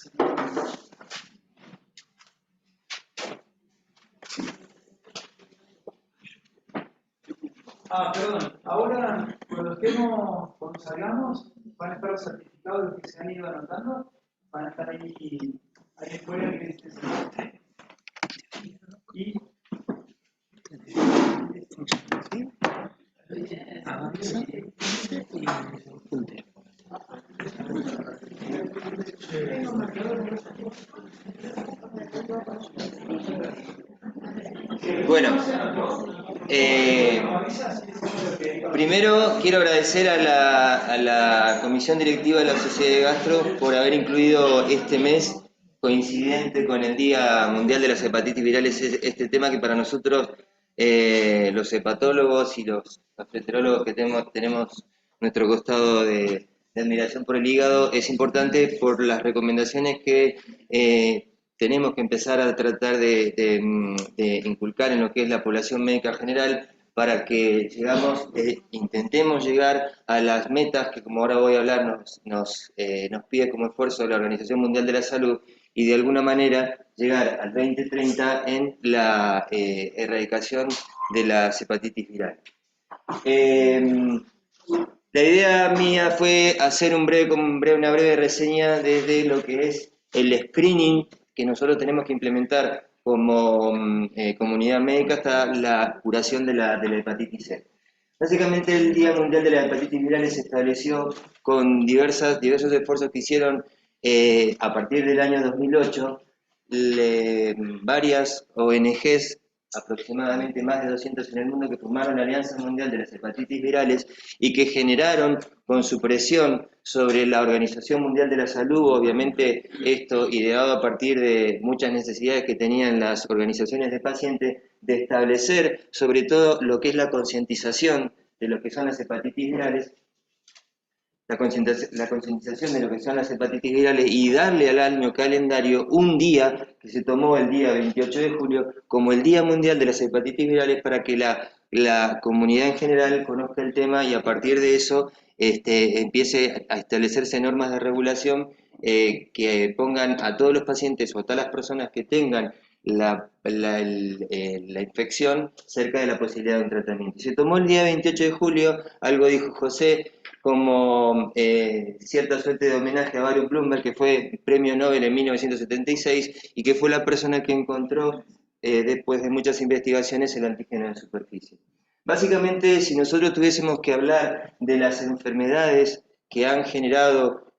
Perdón. Ahora, cuando salgamos, van a estar los certificados de los que se han ido anotando. Van a estar ahí afuera que dicen y Bueno, primero quiero agradecer a la comisión directiva de la Sociedad de Gastro por haber incluido este mes, coincidente con el Día Mundial de las Hepatitis Virales, este tema que para nosotros, los hepatólogos y los gastroenterólogos que tenemos nuestro costado de admiración por el hígado, es importante por las recomendaciones que tenemos que empezar a tratar de inculcar en lo que es la población médica general para que intentemos llegar a las metas que, como ahora voy a hablar, nos pide como esfuerzo la Organización Mundial de la Salud y de alguna manera llegar al 2030 en la erradicación de las hepatitis virales. La idea mía fue hacer una breve reseña desde lo que es el screening que nosotros tenemos que implementar como comunidad médica hasta la curación de la hepatitis C. Básicamente el Día Mundial de la Hepatitis Virales se estableció con diversos esfuerzos que hicieron a partir del año 2008 varias ONGs, aproximadamente más de 200 en el mundo, que formaron la Alianza Mundial de las Hepatitis Virales y que generaron, con su presión sobre la Organización Mundial de la Salud, obviamente esto ideado a partir de muchas necesidades que tenían las organizaciones de pacientes, de establecer sobre todo lo que es la concientización de lo que son las hepatitis virales, la concientización de lo que son las hepatitis virales y darle al año calendario un día que se tomó el día 28 de julio como el Día Mundial de las Hepatitis Virales para que la comunidad en general conozca el tema y a partir de eso empiece a establecerse normas de regulación que pongan a todos los pacientes o a todas las personas que tengan la infección cerca de la posibilidad de un tratamiento. Y se tomó el día 28 de julio, algo dijo José, como cierta suerte de homenaje a Baruch Blumberg, que fue premio Nobel en 1976 y que fue la persona que encontró, después de muchas investigaciones, el antígeno de superficie. Básicamente, si nosotros tuviésemos que hablar de las enfermedades que han generado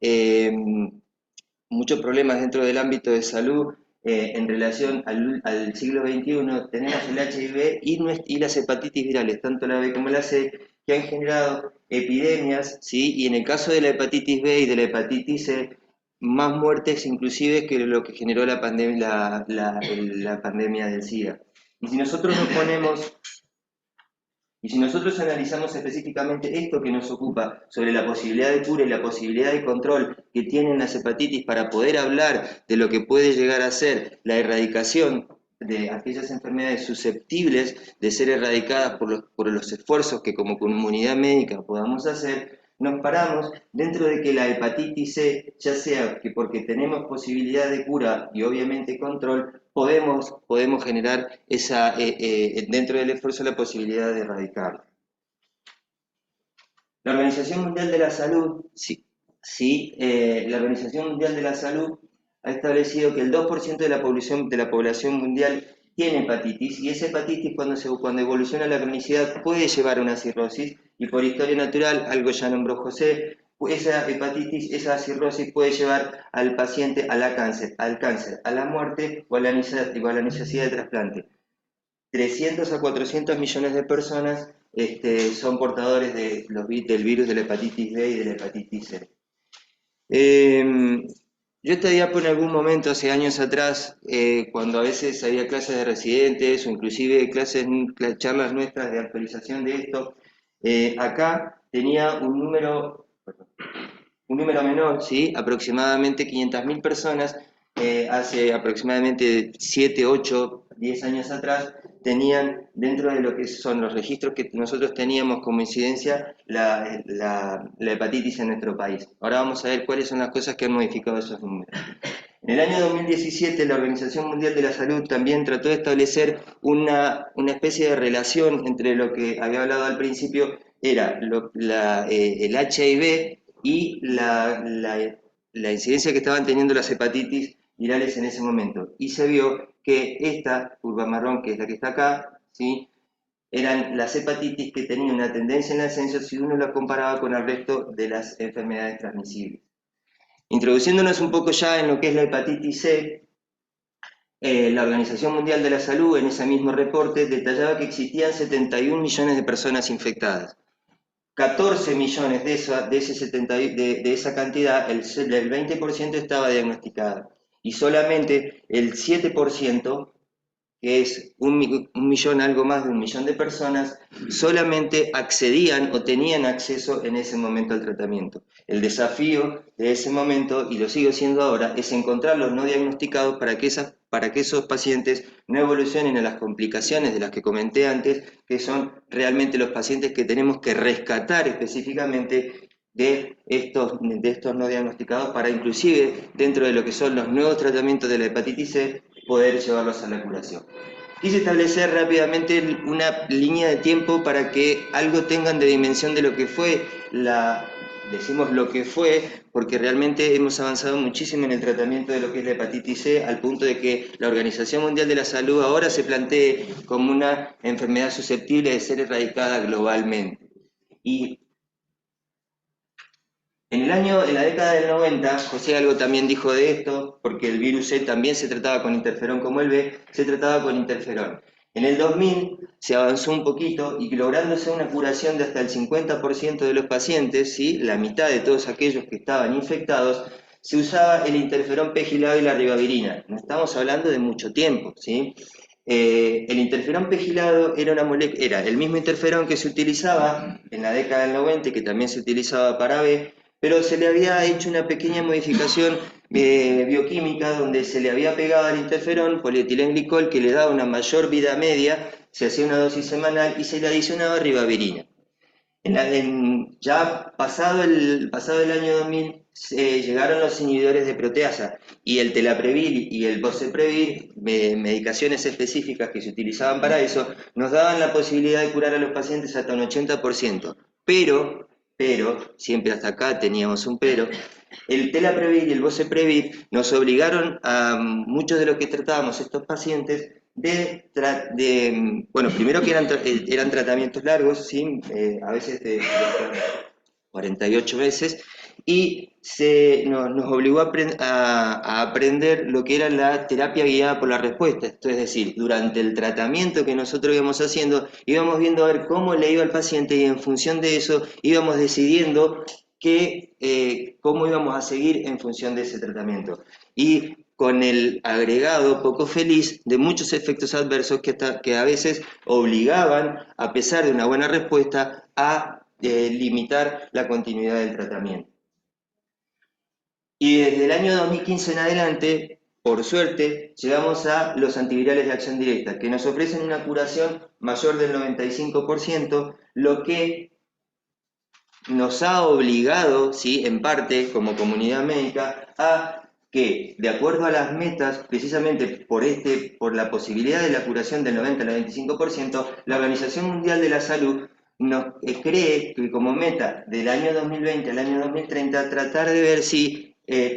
muchos problemas dentro del ámbito de salud en relación al siglo XXI, tenemos el HIV y las hepatitis virales, tanto la B como la C, que han generado epidemias, ¿sí? Y en el caso de la hepatitis B y de la hepatitis C, más muertes inclusive que lo que generó la pandemia del SIDA. Y si nosotros analizamos específicamente esto que nos ocupa sobre la posibilidad de cura y la posibilidad de control que tienen las hepatitis para poder hablar de lo que puede llegar a ser la erradicación de aquellas enfermedades susceptibles de ser erradicadas por los esfuerzos que como comunidad médica podamos hacer, nos paramos dentro de que la hepatitis C, ya sea que porque tenemos posibilidad de cura y obviamente control, podemos generar dentro del esfuerzo la posibilidad de erradicarla. La Organización Mundial de la Salud, la Organización Mundial de la Salud ha establecido que el 2% de la población mundial tiene hepatitis, y esa hepatitis cuando evoluciona a la cronicidad puede llevar a una cirrosis, y por historia natural, algo ya nombró José, esa hepatitis, esa cirrosis puede llevar al paciente al cáncer, a la muerte o a la necesidad de trasplante. 300 a 400 millones de personas son portadores del virus de la hepatitis B y de la hepatitis C. Yo esta diapo en algún momento, hace años atrás, cuando a veces había clases de residentes o inclusive charlas nuestras de actualización de esto, acá tenía un número menor, ¿sí? Aproximadamente 500.000 personas, hace aproximadamente 7, 8, 10 años atrás, tenían dentro de lo que son los registros que nosotros teníamos como incidencia la hepatitis en nuestro país. Ahora vamos a ver cuáles son las cosas que han modificado esos números. En el año 2017 la Organización Mundial de la Salud también trató de establecer una especie de relación entre lo que había hablado al principio, era el HIV y la incidencia que estaban teniendo las hepatitis virales en ese momento. Y se vio que esta curva marrón, que es la que está acá, ¿sí?, eran las hepatitis que tenían una tendencia en ascenso si uno la comparaba con el resto de las enfermedades transmisibles. Introduciéndonos un poco ya en lo que es la hepatitis C, la Organización Mundial de la Salud en ese mismo reporte detallaba que existían 71 millones de personas infectadas. 14 millones de esa cantidad, el 20% estaba diagnosticada, y solamente el 7%, que es algo más de un millón de personas, solamente accedían o tenían acceso en ese momento al tratamiento. El desafío de ese momento, y lo sigue siendo ahora, es encontrar los no diagnosticados para que esos pacientes no evolucionen a las complicaciones de las que comenté antes, que son realmente los pacientes que tenemos que rescatar específicamente de estos no diagnosticados, para inclusive dentro de lo que son los nuevos tratamientos de la hepatitis C, poder llevarlos a la curación. Quise establecer rápidamente una línea de tiempo para que algo tengan de dimensión de lo que fue decimos lo que fue, porque realmente hemos avanzado muchísimo en el tratamiento de lo que es la hepatitis C, al punto de que la Organización Mundial de la Salud ahora se plantee como una enfermedad susceptible de ser erradicada globalmente. Y en la década del 90, José algo también dijo de esto, porque el virus C también se trataba con interferón como el B, se trataba con interferón. En el 2000 se avanzó un poquito y lográndose una curación de hasta el 50% de los pacientes, ¿sí? La mitad de todos aquellos que estaban infectados, se usaba el interferón pegilado y la ribavirina. No estamos hablando de mucho tiempo, ¿sí? El interferón pegilado era el mismo interferón que se utilizaba en la década del 90 y que también se utilizaba para B, pero se le había hecho una pequeña modificación bioquímica donde se le había pegado al interferón polietilenglicol que le daba una mayor vida media, se hacía una dosis semanal y se le adicionaba ribavirina. Ya pasado el año 2000 llegaron los inhibidores de proteasa y el telaprevir y el boceprevir, medicaciones específicas que se utilizaban para eso, nos daban la posibilidad de curar a los pacientes hasta un 80%. Pero, siempre hasta acá teníamos un pero, el telaprevir y el boceprevir nos obligaron a muchos de los que tratábamos estos pacientes bueno, primero que eran tratamientos largos, ¿sí? A veces de 48 meses, y nos obligó a aprender lo que era la terapia guiada por la respuesta. Esto es decir, durante el tratamiento que nosotros íbamos haciendo, íbamos viendo a ver cómo le iba al paciente y en función de eso íbamos decidiendo cómo íbamos a seguir en función de ese tratamiento. Y con el agregado poco feliz de muchos efectos adversos que a veces obligaban, a pesar de una buena respuesta, a limitar la continuidad del tratamiento. Y desde el año 2015 en adelante, por suerte, llegamos a los antivirales de acción directa, que nos ofrecen una curación mayor del 95%, lo que nos ha obligado, ¿sí? En parte, como comunidad médica, a que, de acuerdo a las metas, precisamente por la posibilidad de la curación del 90 al 95%, la Organización Mundial de la Salud nos cree que como meta del año 2020 al año 2030, tratar de ver si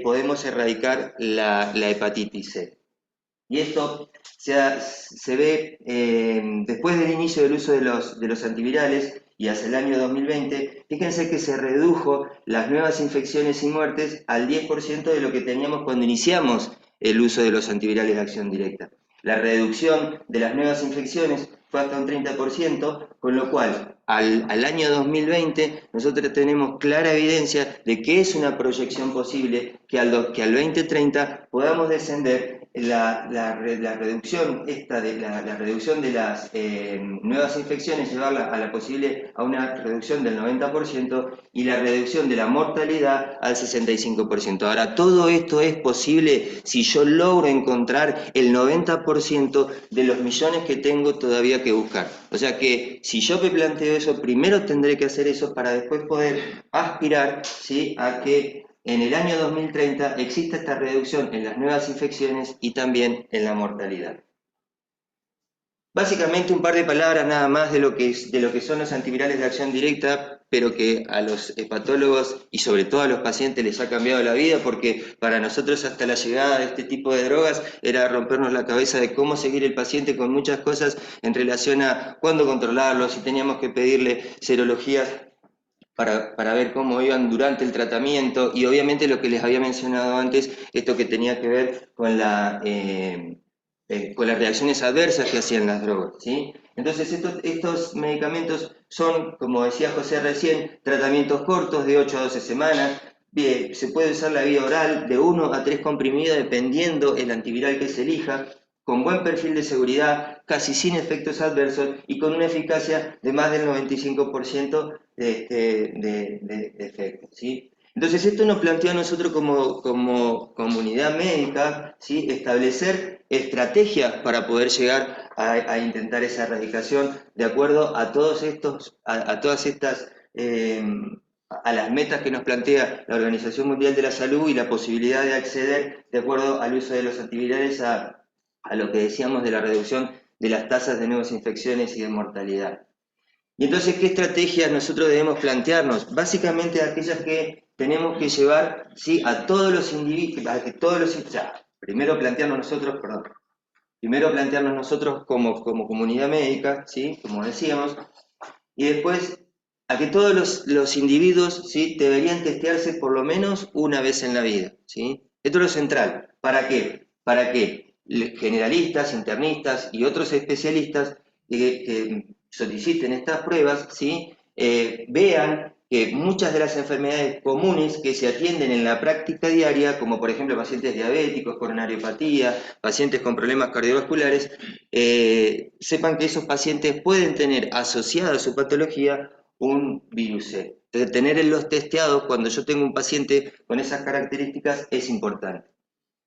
podemos erradicar la hepatitis C. Y esto se ve después del inicio del uso de los antivirales y hacia el año 2020, fíjense que se redujo las nuevas infecciones y muertes al 10% de lo que teníamos cuando iniciamos el uso de los antivirales de acción directa. La reducción de las nuevas infecciones fue hasta un 30%, con lo cual al año 2020 nosotros tenemos clara evidencia de que es una proyección posible que al 2030 podamos descender la reducción de las nuevas infecciones, llevarla a una reducción del 90% y la reducción de la mortalidad al 65%. Ahora, todo esto es posible si yo logro encontrar el 90% de los millones que tengo todavía que buscar. O sea que si yo me planteo eso, primero tendré que hacer eso para después poder aspirar, ¿sí?, a que en el año 2030 existe esta reducción en las nuevas infecciones y también en la mortalidad. Básicamente un par de palabras nada más de lo que son los antivirales de acción directa, pero que a los hepatólogos y sobre todo a los pacientes les ha cambiado la vida, porque para nosotros hasta la llegada de este tipo de drogas era rompernos la cabeza de cómo seguir el paciente con muchas cosas en relación a cuándo controlarlo, si teníamos que pedirle serologías para ver cómo iban durante el tratamiento y obviamente lo que les había mencionado antes, esto que tenía que ver con las reacciones adversas que hacían las drogas, ¿sí? Entonces estos medicamentos son, como decía José recién, tratamientos cortos de 8 a 12 semanas, se puede usar la vía oral de 1 a 3 comprimidos dependiendo el antiviral que se elija, con buen perfil de seguridad, casi sin efectos adversos y con una eficacia de más del 95% de efectos, ¿sí? Entonces esto nos plantea a nosotros como comunidad médica, ¿sí?, establecer estrategias para poder llegar a intentar esa erradicación de acuerdo a todas estas a las metas que nos plantea la Organización Mundial de la Salud y la posibilidad de acceder de acuerdo al uso de los antivirales a lo que decíamos de la reducción de las tasas de nuevas infecciones y de mortalidad. Y entonces, ¿qué estrategias nosotros debemos plantearnos? Básicamente aquellas que tenemos que llevar, ¿sí?, a todos los individuos, primero plantearnos nosotros como comunidad médica, ¿sí?, como decíamos, y después a que todos los individuos, ¿sí?, deberían testearse por lo menos una vez en la vida, ¿sí? Esto es lo central. ¿Para qué? Para que generalistas, internistas y otros especialistas que soliciten estas pruebas, ¿sí?, vean que muchas de las enfermedades comunes que se atienden en la práctica diaria, como por ejemplo pacientes diabéticos, coronariopatía, pacientes con problemas cardiovasculares, sepan que esos pacientes pueden tener asociada a su patología un virus C. Entonces, tenerlos testeados cuando yo tengo un paciente con esas características es importante.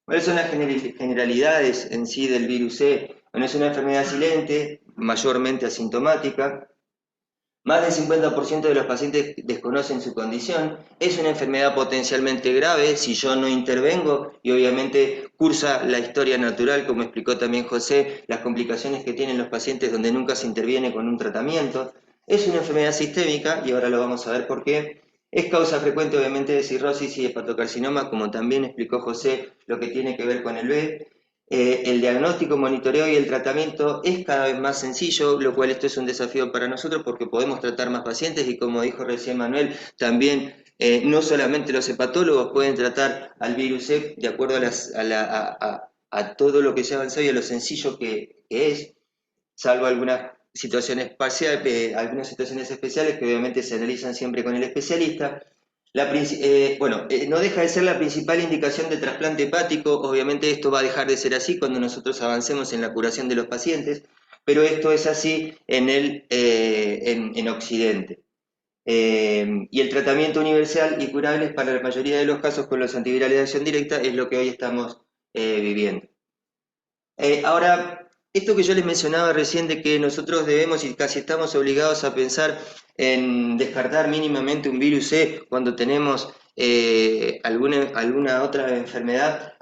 ¿Cuáles son las generalidades en sí del virus C? Bueno, es una enfermedad silente, mayormente asintomática. Más del 50% de los pacientes desconocen su condición. Es una enfermedad potencialmente grave si yo no intervengo y obviamente cursa la historia natural, como explicó también José, las complicaciones que tienen los pacientes donde nunca se interviene con un tratamiento. Es una enfermedad sistémica y ahora lo vamos a ver por qué. Es causa frecuente obviamente de cirrosis y hepatocarcinoma, como también explicó José, lo que tiene que ver con el B. El diagnóstico, monitoreo y el tratamiento es cada vez más sencillo, lo cual esto es un desafío para nosotros porque podemos tratar más pacientes y como dijo recién Manuel, también no solamente los hepatólogos pueden tratar al virus C de acuerdo a todo lo que se ha avanzado y a lo sencillo que es, salvo algunas situaciones parciales, algunas situaciones especiales que obviamente se analizan siempre con el especialista. No deja de ser la principal indicación de trasplante hepático, obviamente esto va a dejar de ser así cuando nosotros avancemos en la curación de los pacientes, pero esto es así en Occidente. Y el tratamiento universal y curable para la mayoría de los casos con los antivirales de acción directa es lo que hoy estamos viviendo. Ahora, esto que yo les mencionaba recién de que nosotros debemos y casi estamos obligados a pensar en descartar mínimamente un virus C cuando tenemos alguna otra enfermedad,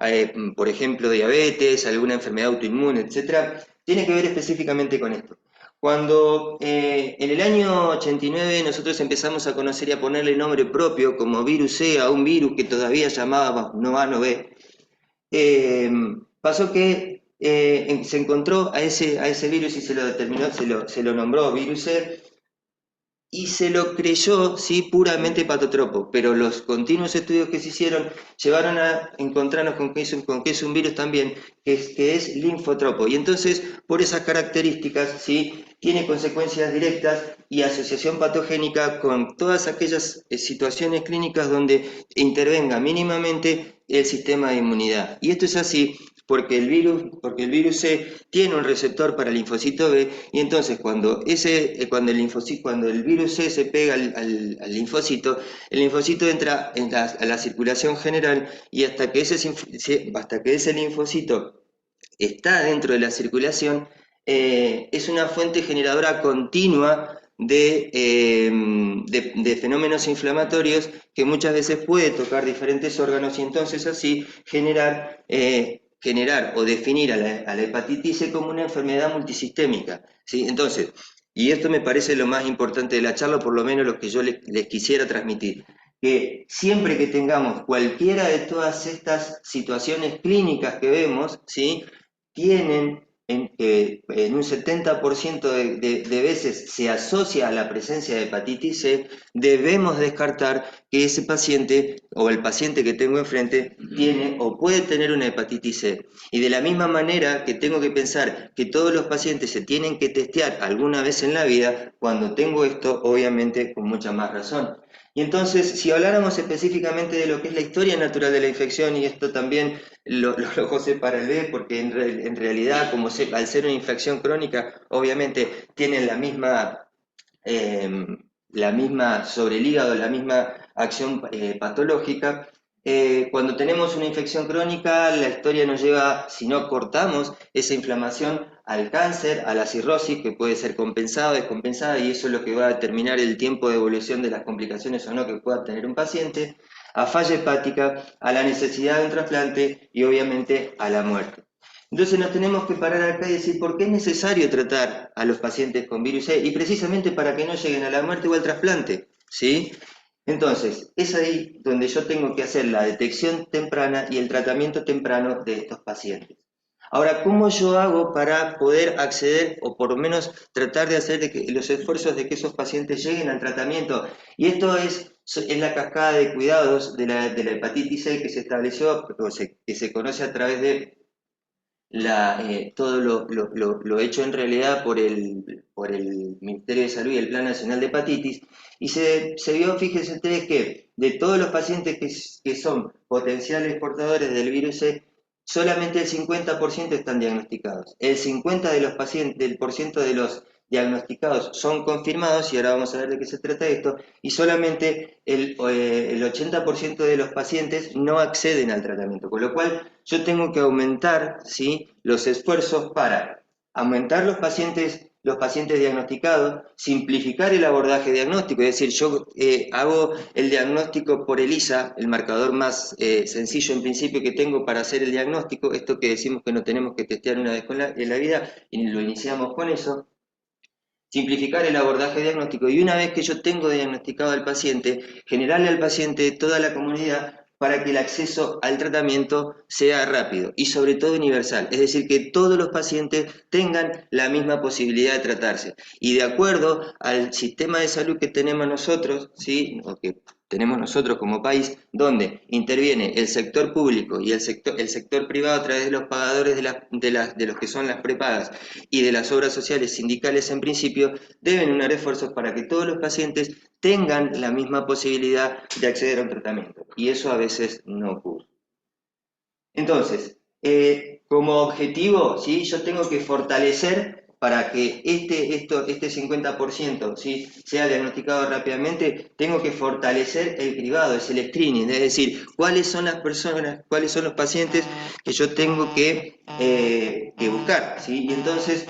por ejemplo diabetes, alguna enfermedad autoinmune, etcétera, tiene que ver específicamente con esto. Cuando en el año 89 nosotros empezamos a conocer y a ponerle nombre propio como virus C a un virus que todavía llamábamos no A, no B, pasó que se encontró a ese virus y se lo determinó, se lo nombró virus C y se lo creyó, sí, puramente patotropo, pero los continuos estudios que se hicieron llevaron a encontrarnos con que es un virus también, que es linfotropo, y entonces, por esas características, sí, tiene consecuencias directas y asociación patogénica con todas aquellas situaciones clínicas donde intervenga mínimamente el sistema de inmunidad. Y esto es así porque el virus C tiene un receptor para el linfocito B y entonces cuando el virus C se pega al linfocito, el linfocito entra a la circulación general y hasta que ese linfocito está dentro de la circulación, es una fuente generadora continua de fenómenos inflamatorios que muchas veces puede tocar diferentes órganos y entonces así generar o definir a la hepatitis C como una enfermedad multisistémica, ¿sí? Entonces, y esto me parece lo más importante de la charla, por lo menos lo que yo les quisiera transmitir, que siempre que tengamos cualquiera de todas estas situaciones clínicas que vemos, ¿sí?, tienen en un 70% de veces se asocia a la presencia de hepatitis C, debemos descartar que ese paciente o el paciente que tengo enfrente tiene o puede tener una hepatitis C. Y de la misma manera que tengo que pensar que todos los pacientes se tienen que testear alguna vez en la vida, cuando tengo esto, obviamente con mucha más razón. Y entonces, si habláramos específicamente de lo que es la historia natural de la infección, y esto también lo José para el B, porque en realidad, al ser una infección crónica, obviamente tienen la misma sobre el hígado, la misma acción patológica. Cuando tenemos una infección crónica, la historia nos lleva, si no cortamos esa inflamación, al cáncer, a la cirrosis, que puede ser compensada o descompensada, y eso es lo que va a determinar el tiempo de evolución de las complicaciones o no que pueda tener un paciente, a falla hepática, a la necesidad de un trasplante y obviamente a la muerte. Entonces nos tenemos que parar acá y decir por qué es necesario tratar a los pacientes con virus C y precisamente para que no lleguen a la muerte o al trasplante, ¿sí? Entonces, es ahí donde yo tengo que hacer la detección temprana y el tratamiento temprano de estos pacientes. Ahora, ¿cómo yo hago para poder acceder, o por lo menos tratar de hacer de que los esfuerzos de que esos pacientes lleguen al tratamiento? Y esto es la cascada de cuidados de la hepatitis C que se estableció, que se conoce a través de todo lo hecho en realidad por el Ministerio de Salud y el Plan Nacional de Hepatitis, y se vio, fíjense ustedes, que de todos los pacientes que son potenciales portadores del virus C, solamente el 50% están diagnosticados. El 50% de los pacientes, del porciento de los diagnosticados son confirmados, y ahora vamos a ver de qué se trata esto, y solamente el 80% de los pacientes no acceden al tratamiento, con lo cual yo tengo que aumentar, ¿sí?, los esfuerzos para aumentar los pacientes diagnosticados, simplificar el abordaje diagnóstico, es decir, yo hago el diagnóstico por ELISA, el marcador más sencillo en principio que tengo para hacer el diagnóstico, esto que decimos que no tenemos que testear una vez en la vida, y lo iniciamos con eso. Simplificar el abordaje diagnóstico, y una vez que yo tengo diagnosticado al paciente, generarle al paciente toda la comunidad para que el acceso al tratamiento sea rápido y sobre todo universal, es decir, que todos los pacientes tengan la misma posibilidad de tratarse. Y de acuerdo al sistema de salud que tenemos nosotros, ¿sí?, o que tenemos nosotros como país, donde interviene el sector público y el sector privado a través de los pagadores de los que son las prepagas y de las obras sociales sindicales, en principio, deben unar esfuerzos para que todos los pacientes tengan la misma posibilidad de acceder a un tratamiento. Y eso a veces no ocurre. Entonces, como objetivo, ¿sí?, yo tengo que fortalecer para que este 50%, ¿sí?, sea diagnosticado rápidamente. Tengo que fortalecer el cribado, es el screening, es decir, cuáles son las personas, cuáles son los pacientes que yo tengo que buscar, ¿sí? Y entonces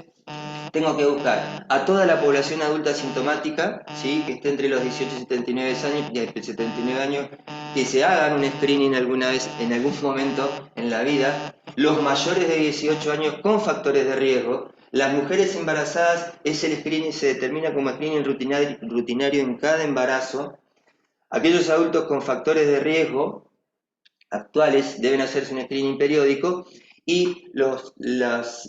tengo que buscar a toda la población adulta asintomática, ¿sí?, que esté entre los 18 y 79 años, que se hagan un screening alguna vez, en algún momento en la vida, los mayores de 18 años con factores de riesgo, las mujeres embarazadas, ese screening se determina como screening rutinario en cada embarazo, aquellos adultos con factores de riesgo actuales deben hacerse un screening periódico, y las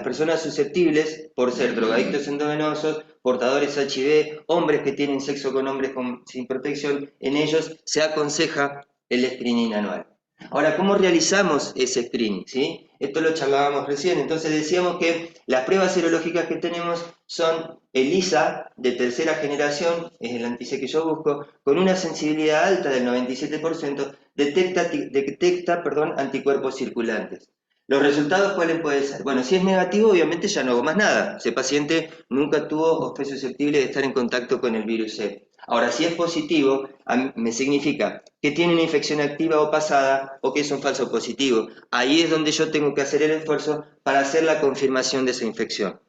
personas susceptibles por ser drogadictos endovenosos, portadores HIV, hombres que tienen sexo con hombres sin protección, en ellos se aconseja el screening anual. Ahora, ¿cómo realizamos ese screening? ¿Sí? Esto lo charlábamos recién, entonces decíamos que las pruebas serológicas que tenemos son ELISA de tercera generación, es el anti-C que yo busco, con una sensibilidad alta del 97%, detecta anticuerpos circulantes. ¿Los resultados cuáles pueden ser? Bueno, si es negativo, obviamente ya no hago más nada. Ese paciente nunca tuvo o fue susceptible de estar en contacto con el virus C. Ahora, si es positivo, me significa que tiene una infección activa o pasada, o que es un falso positivo. Ahí es donde yo tengo que hacer el esfuerzo para hacer la confirmación de esa infección.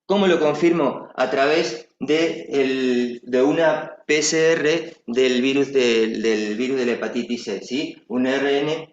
¿Cómo lo confirmo? A través de una PCR del virus de la hepatitis C, ¿sí? Un ARN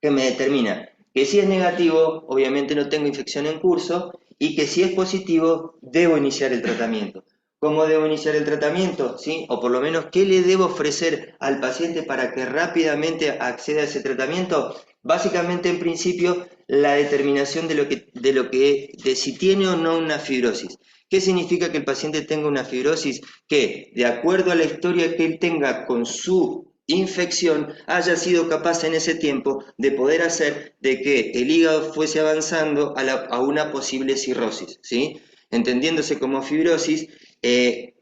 que me determina que si es negativo, obviamente no tengo infección en curso, y que si es positivo, debo iniciar el tratamiento. ¿Cómo debo iniciar el tratamiento? ¿Sí? O por lo menos, ¿qué le debo ofrecer al paciente para que rápidamente acceda a ese tratamiento? Básicamente, en principio, la determinación de si tiene o no una fibrosis. ¿Qué significa que el paciente tenga una fibrosis? Que, de acuerdo a la historia que él tenga con su infección, haya sido capaz en ese tiempo de poder hacer de que el hígado fuese avanzando a una posible cirrosis, ¿sí? Entendiéndose como fibrosis,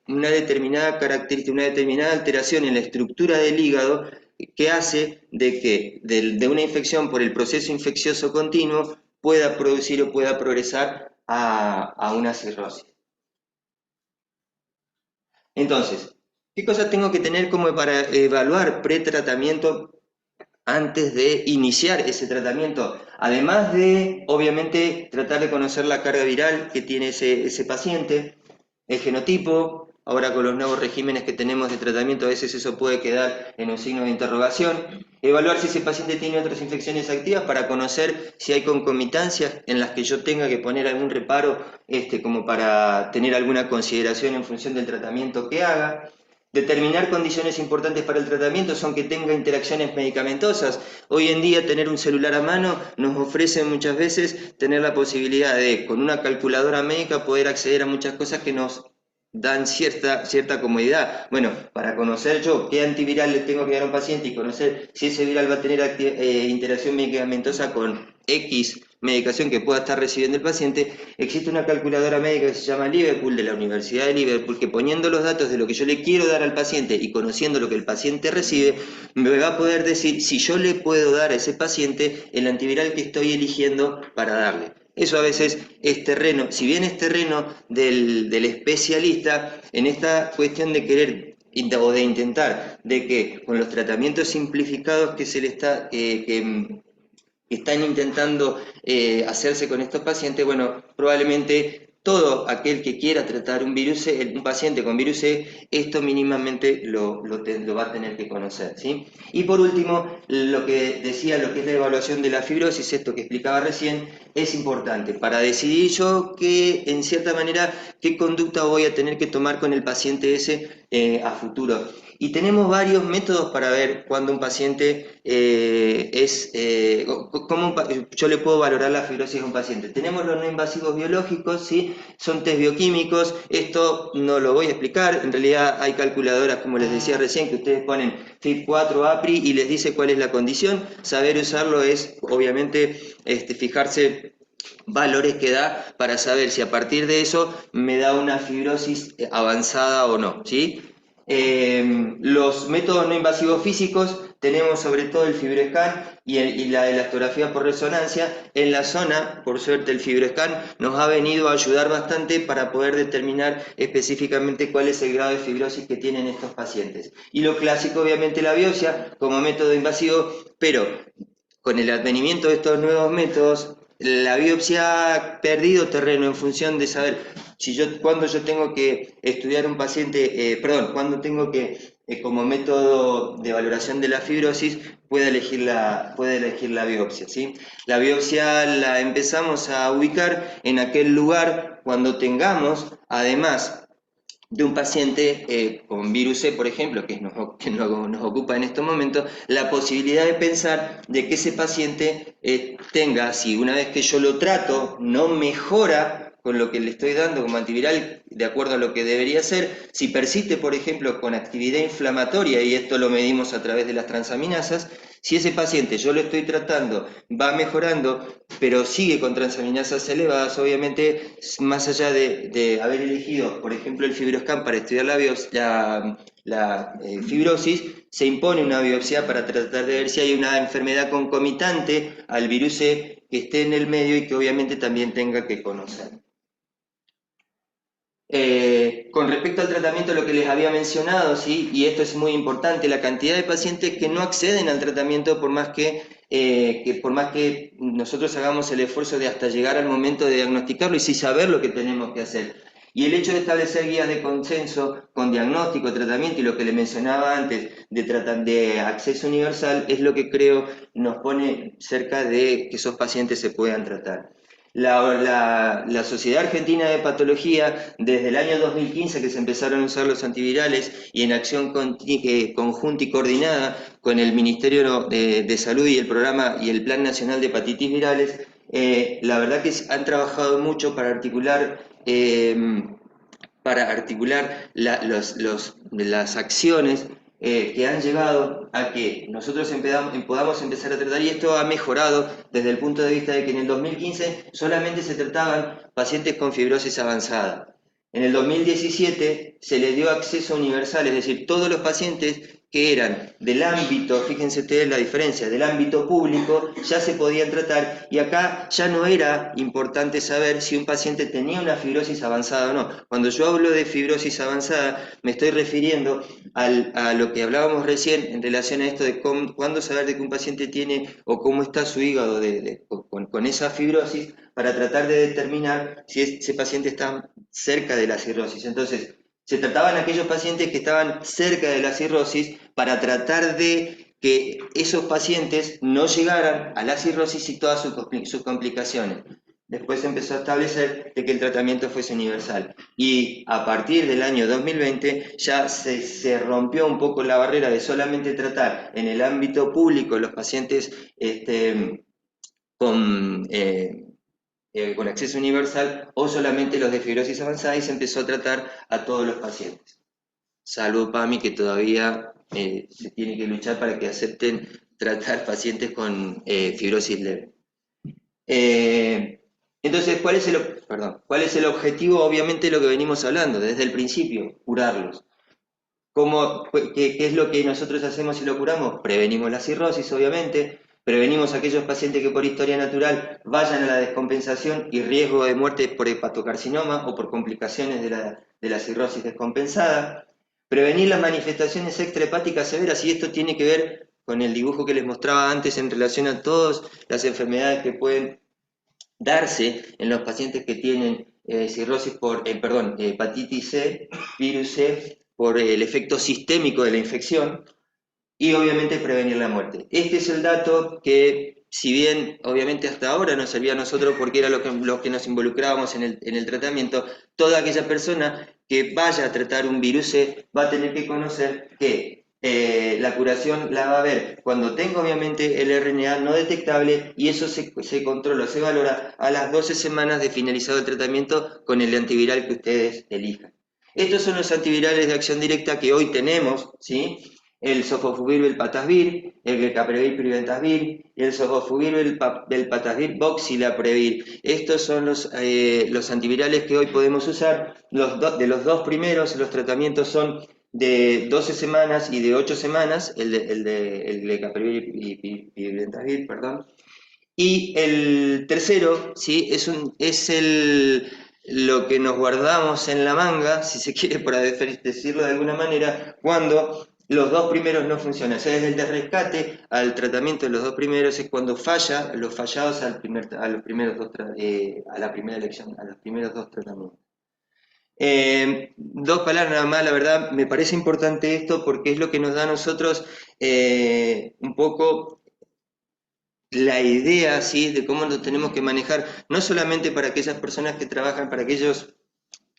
una determinada característica, una determinada alteración en la estructura del hígado que hace de que de una infección por el proceso infeccioso continuo pueda producir o pueda progresar a una cirrosis. Entonces, ¿qué cosas tengo que tener como para evaluar pretratamiento antes de iniciar ese tratamiento? Además de, obviamente, tratar de conocer la carga viral que tiene ese paciente, el genotipo. Ahora, con los nuevos regímenes que tenemos de tratamiento, a veces eso puede quedar en un signo de interrogación. Evaluar si ese paciente tiene otras infecciones activas para conocer si hay concomitancias en las que yo tenga que poner algún reparo, como para tener alguna consideración en función del tratamiento que haga. Determinar condiciones importantes para el tratamiento son que tenga interacciones medicamentosas. Hoy en día tener un celular a mano nos ofrece muchas veces tener la posibilidad de, con una calculadora médica, poder acceder a muchas cosas que nos dan cierta comodidad. Bueno, para conocer yo qué antiviral le tengo que dar a un paciente y conocer si ese viral va a tener interacción medicamentosa con X medicación que pueda estar recibiendo el paciente, existe una calculadora médica que se llama Liverpool, de la Universidad de Liverpool, que poniendo los datos de lo que yo le quiero dar al paciente y conociendo lo que el paciente recibe, me va a poder decir si yo le puedo dar a ese paciente el antiviral que estoy eligiendo para darle. Eso a veces es terreno, si bien es terreno del especialista, en esta cuestión de querer o de intentar de que con los tratamientos simplificados que se le está que están intentando hacerse con estos pacientes, bueno, probablemente todo aquel que quiera tratar un paciente con virus C, esto mínimamente lo va a tener que conocer, ¿sí? Y por último, lo que decía, lo que es la evaluación de la fibrosis, esto que explicaba recién, es importante para decidir yo en cierta manera, qué conducta voy a tener que tomar con el paciente ese a futuro. Y tenemos varios métodos para ver cuándo un paciente yo le puedo valorar la fibrosis a un paciente. Tenemos los no invasivos biológicos, ¿sí? Son test bioquímicos, esto no lo voy a explicar, en realidad hay calculadoras, como les decía recién, que ustedes ponen FIB4, APRI y les dice cuál es la condición. Saber usarlo es, obviamente, fijarse valores que da para saber si a partir de eso me da una fibrosis avanzada o no, ¿sí? Los métodos no invasivos físicos, tenemos sobre todo el FibroScan y la elastografía por resonancia. En la zona, por suerte, el FibroScan nos ha venido a ayudar bastante para poder determinar específicamente cuál es el grado de fibrosis que tienen estos pacientes. Y lo clásico, obviamente, la biopsia como método invasivo, pero con el advenimiento de estos nuevos métodos, la biopsia ha perdido terreno en función de saber cuándo yo tengo que estudiar un paciente, cuándo tengo que, como método de valoración de la fibrosis, pueda elegir la biopsia, ¿sí? La biopsia la empezamos a ubicar en aquel lugar cuando tengamos, además de un paciente con virus C, por ejemplo, que nos ocupa en estos momentos, la posibilidad de pensar de que ese paciente tenga, si una vez que yo lo trato, no mejora con lo que le estoy dando como antiviral de acuerdo a lo que debería ser, si persiste, por ejemplo, con actividad inflamatoria, y esto lo medimos a través de las transaminasas, si ese paciente yo lo estoy tratando, va mejorando, pero sigue con transaminasas elevadas, obviamente, más allá de haber elegido, por ejemplo, el FibroScan para estudiar la fibrosis, se impone una biopsia para tratar de ver si hay una enfermedad concomitante al virus C que esté en el medio y que obviamente también tenga que conocer. Con respecto al tratamiento, lo que les había mencionado, ¿sí? Y esto es muy importante, la cantidad de pacientes que no acceden al tratamiento por más que nosotros hagamos el esfuerzo de hasta llegar al momento de diagnosticarlo y sin saber lo que tenemos que hacer. Y el hecho de establecer guías de consenso con diagnóstico, tratamiento y lo que le mencionaba antes de acceso universal es lo que creo nos pone cerca de que esos pacientes se puedan tratar. La Sociedad Argentina de Patología, desde el año 2015 que se empezaron a usar los antivirales y en acción conjunta y coordinada con el Ministerio de Salud y el Programa y el Plan Nacional de Hepatitis Virales, la verdad que han trabajado mucho para articular las acciones que han llevado a que nosotros podamos empezar a tratar, y esto ha mejorado desde el punto de vista de que en el 2015 solamente se trataban pacientes con fibrosis avanzada. En el 2017 se le dio acceso universal, es decir, todos los pacientes que eran del ámbito, fíjense ustedes la diferencia, del ámbito público, ya se podían tratar, y acá ya no era importante saber si un paciente tenía una fibrosis avanzada o no. Cuando yo hablo de fibrosis avanzada, me estoy refiriendo a lo que hablábamos recién en relación a esto de cuándo saber de que un paciente tiene o cómo está su hígado con esa fibrosis, para tratar de determinar si ese paciente está cerca de la cirrosis. Entonces, se trataban aquellos pacientes que estaban cerca de la cirrosis para tratar de que esos pacientes no llegaran a la cirrosis y todas sus complicaciones. después se empezó a establecer de que el tratamiento fuese universal. Y a partir del año 2020 ya se rompió un poco la barrera de solamente tratar en el ámbito público los pacientes con acceso universal o solamente los de fibrosis avanzada, y se empezó a tratar a todos los pacientes. Salvo PAMI, que todavía se tiene que luchar para que acepten tratar pacientes con fibrosis leve. Entonces, ¿cuál es el objetivo? Obviamente lo que venimos hablando desde el principio, curarlos. ¿Qué es lo que nosotros hacemos si lo curamos? Prevenimos la cirrosis, obviamente, prevenimos a aquellos pacientes que por historia natural vayan a la descompensación y riesgo de muerte por hepatocarcinoma o por complicaciones de la cirrosis descompensada, prevenir las manifestaciones extrahepáticas severas, y esto tiene que ver con el dibujo que les mostraba antes en relación a todas las enfermedades que pueden darse en los pacientes que tienen hepatitis C, virus C, por el efecto sistémico de la infección, y obviamente prevenir la muerte. Este es el dato que, si bien obviamente hasta ahora nos servía a nosotros porque era lo que nos involucrábamos en el tratamiento, toda aquella persona que vaya a tratar un virus C va a tener que conocer que la curación la va a ver cuando tenga obviamente el RNA no detectable, y eso se controla, se valora a las 12 semanas de finalizado el tratamiento con el antiviral que ustedes elijan. Estos son los antivirales de acción directa que hoy tenemos, ¿sí? El sofosbuvir velpatasvir, el glecaprevir piriventosvir, y el sofosbuvir velpatasvir voxilaprevir. Estos son los antivirales que hoy podemos usar. De los dos primeros, los tratamientos son de 12 semanas y de 8 semanas, el glecaprevir y piriventosvir, perdón. Y el tercero, ¿sí? Lo que nos guardamos en la manga, si se quiere, para decirlo de alguna manera, cuando los dos primeros no funcionan. O sea, desde el de rescate al tratamiento de los dos primeros es cuando falla, los fallados a la primera elección, a los primeros dos tratamientos. Dos palabras nada más, la verdad, me parece importante esto porque es lo que nos da a nosotros un poco la idea, ¿sí?, de cómo lo tenemos que manejar, no solamente para aquellas personas que trabajan, para aquellos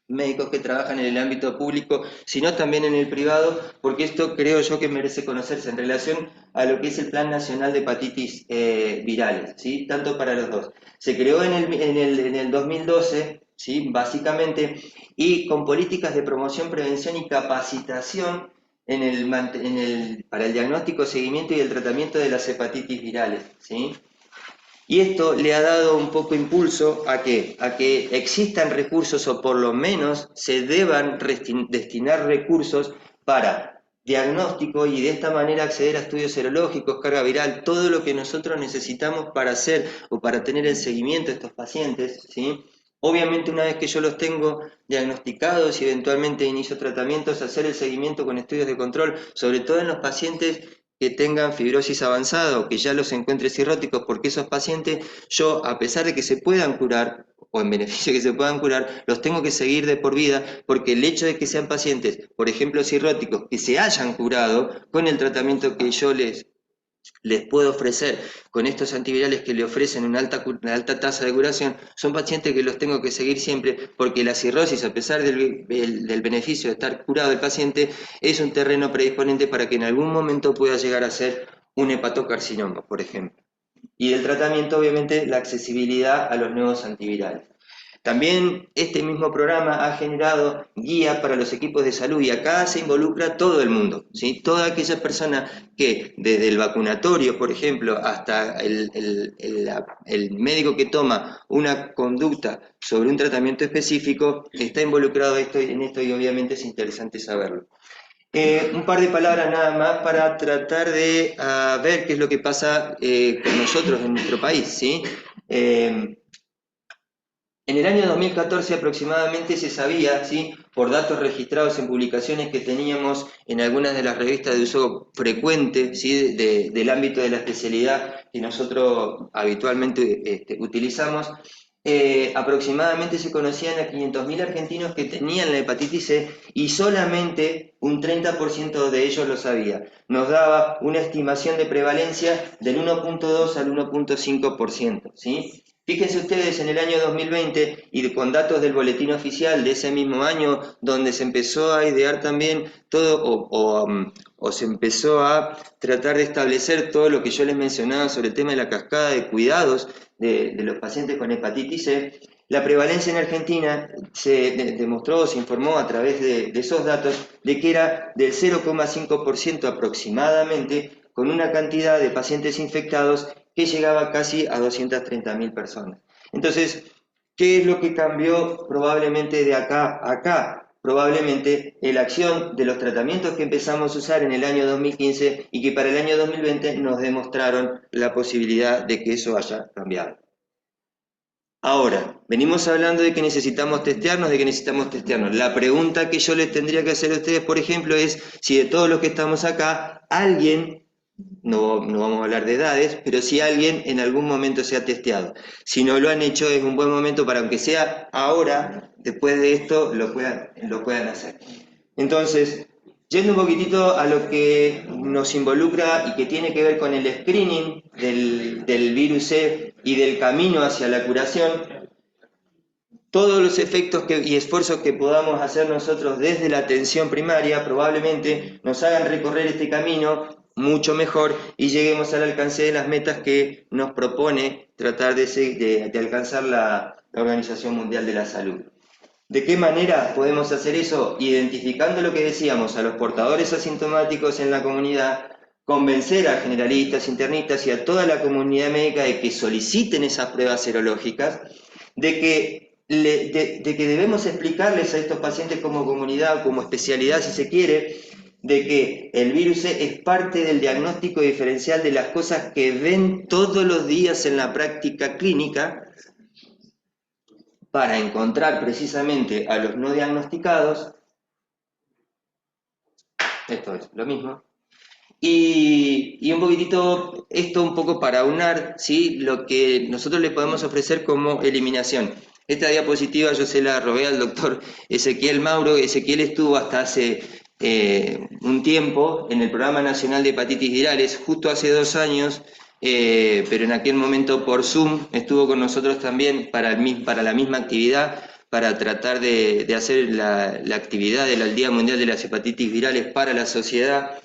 médicos que trabajan en el ámbito público, sino también en el privado, porque esto creo yo que merece conocerse en relación a lo que es el Plan Nacional de Hepatitis Virales, ¿sí?, tanto para los dos. Se creó en el 2012, ¿sí?, básicamente, y con políticas de promoción, prevención y capacitación para el diagnóstico, seguimiento y el tratamiento de las hepatitis virales, ¿sí? Y esto le ha dado un poco impulso a que existan recursos, o por lo menos se deban destinar recursos para diagnóstico, y de esta manera acceder a estudios serológicos, carga viral, todo lo que nosotros necesitamos para hacer o para tener el seguimiento de estos pacientes, ¿sí? Obviamente, una vez que yo los tengo diagnosticados y eventualmente inicio tratamientos, hacer el seguimiento con estudios de control, sobre todo en los pacientes que tengan fibrosis avanzada o que ya los encuentre cirróticos, porque esos pacientes, yo, a pesar de que se puedan curar, o en beneficio de que se puedan curar, los tengo que seguir de por vida, porque el hecho de que sean pacientes, por ejemplo, cirróticos, que se hayan curado con el tratamiento que yo les puedo ofrecer con estos antivirales que le ofrecen una alta tasa de curación, son pacientes que los tengo que seguir siempre, porque la cirrosis, a pesar del beneficio de estar curado el paciente, es un terreno predisponente para que en algún momento pueda llegar a ser un hepatocarcinoma, por ejemplo. Y el tratamiento, obviamente, la accesibilidad a los nuevos antivirales. También este mismo programa ha generado guías para los equipos de salud, y acá se involucra todo el mundo, ¿sí? Toda aquella persona que, desde el vacunatorio, por ejemplo, hasta el médico que toma una conducta sobre un tratamiento específico, está involucrado en esto, y obviamente es interesante saberlo. Un par de palabras nada más para tratar de ver qué es lo que pasa con nosotros en nuestro país, ¿sí? En el año 2014 aproximadamente se sabía, ¿sí?, por datos registrados en publicaciones que teníamos en algunas de las revistas de uso frecuente, ¿sí?, del ámbito de la especialidad que nosotros habitualmente utilizamos, aproximadamente se conocían a 500.000 argentinos que tenían la hepatitis C, y solamente un 30% de ellos lo sabía. Nos daba una estimación de prevalencia del 1.2 al 1.5%, ¿sí? Fíjense ustedes en el año 2020 y con datos del boletín oficial de ese mismo año, donde se empezó a idear también todo o se empezó a tratar de establecer todo lo que yo les mencionaba sobre el tema de la cascada de cuidados de los pacientes con hepatitis C, la prevalencia en Argentina se demostró, se informó a través de esos datos, de que era del 0,5% aproximadamente, con una cantidad de pacientes infectados que llegaba casi a 230.000 personas. Entonces, ¿qué es lo que cambió probablemente de acá a acá? Probablemente la acción de los tratamientos que empezamos a usar en el año 2015 y que para el año 2020 nos demostraron la posibilidad de que eso haya cambiado. Ahora, venimos hablando de que necesitamos testearnos, La pregunta que yo les tendría que hacer a ustedes, por ejemplo, es si de todos los que estamos acá, alguien, no vamos a hablar de edades, pero si alguien en algún momento se ha testeado. Si no lo han hecho, es un buen momento para, aunque sea ahora, después de esto, lo puedan hacer. Entonces, yendo un poquitito a lo que nos involucra y que tiene que ver con el screening del virus C y del camino hacia la curación, todos los efectos y esfuerzos que podamos hacer nosotros desde la atención primaria probablemente nos hagan recorrer este camino mucho mejor y lleguemos al alcance de las metas que nos propone tratar de alcanzar la Organización Mundial de la Salud. ¿De qué manera podemos hacer eso? Identificando lo que decíamos, a los portadores asintomáticos en la comunidad, convencer a generalistas, internistas y a toda la comunidad médica de que soliciten esas pruebas serológicas, de que debemos explicarles a estos pacientes como comunidad, como especialidad si se quiere, de que el virus C es parte del diagnóstico diferencial de las cosas que ven todos los días en la práctica clínica, para encontrar precisamente a los no diagnosticados. Esto es lo mismo. Y un poquitito, esto un poco para aunar, ¿sí?, lo que nosotros le podemos ofrecer como eliminación. Esta diapositiva yo se la robé al doctor Ezequiel Mauro. Ezequiel estuvo hasta hace un tiempo en el Programa Nacional de Hepatitis Virales, justo hace 2 años, pero en aquel momento por Zoom estuvo con nosotros también para la misma actividad, para tratar de hacer la actividad del Día Mundial de las Hepatitis Virales para la sociedad.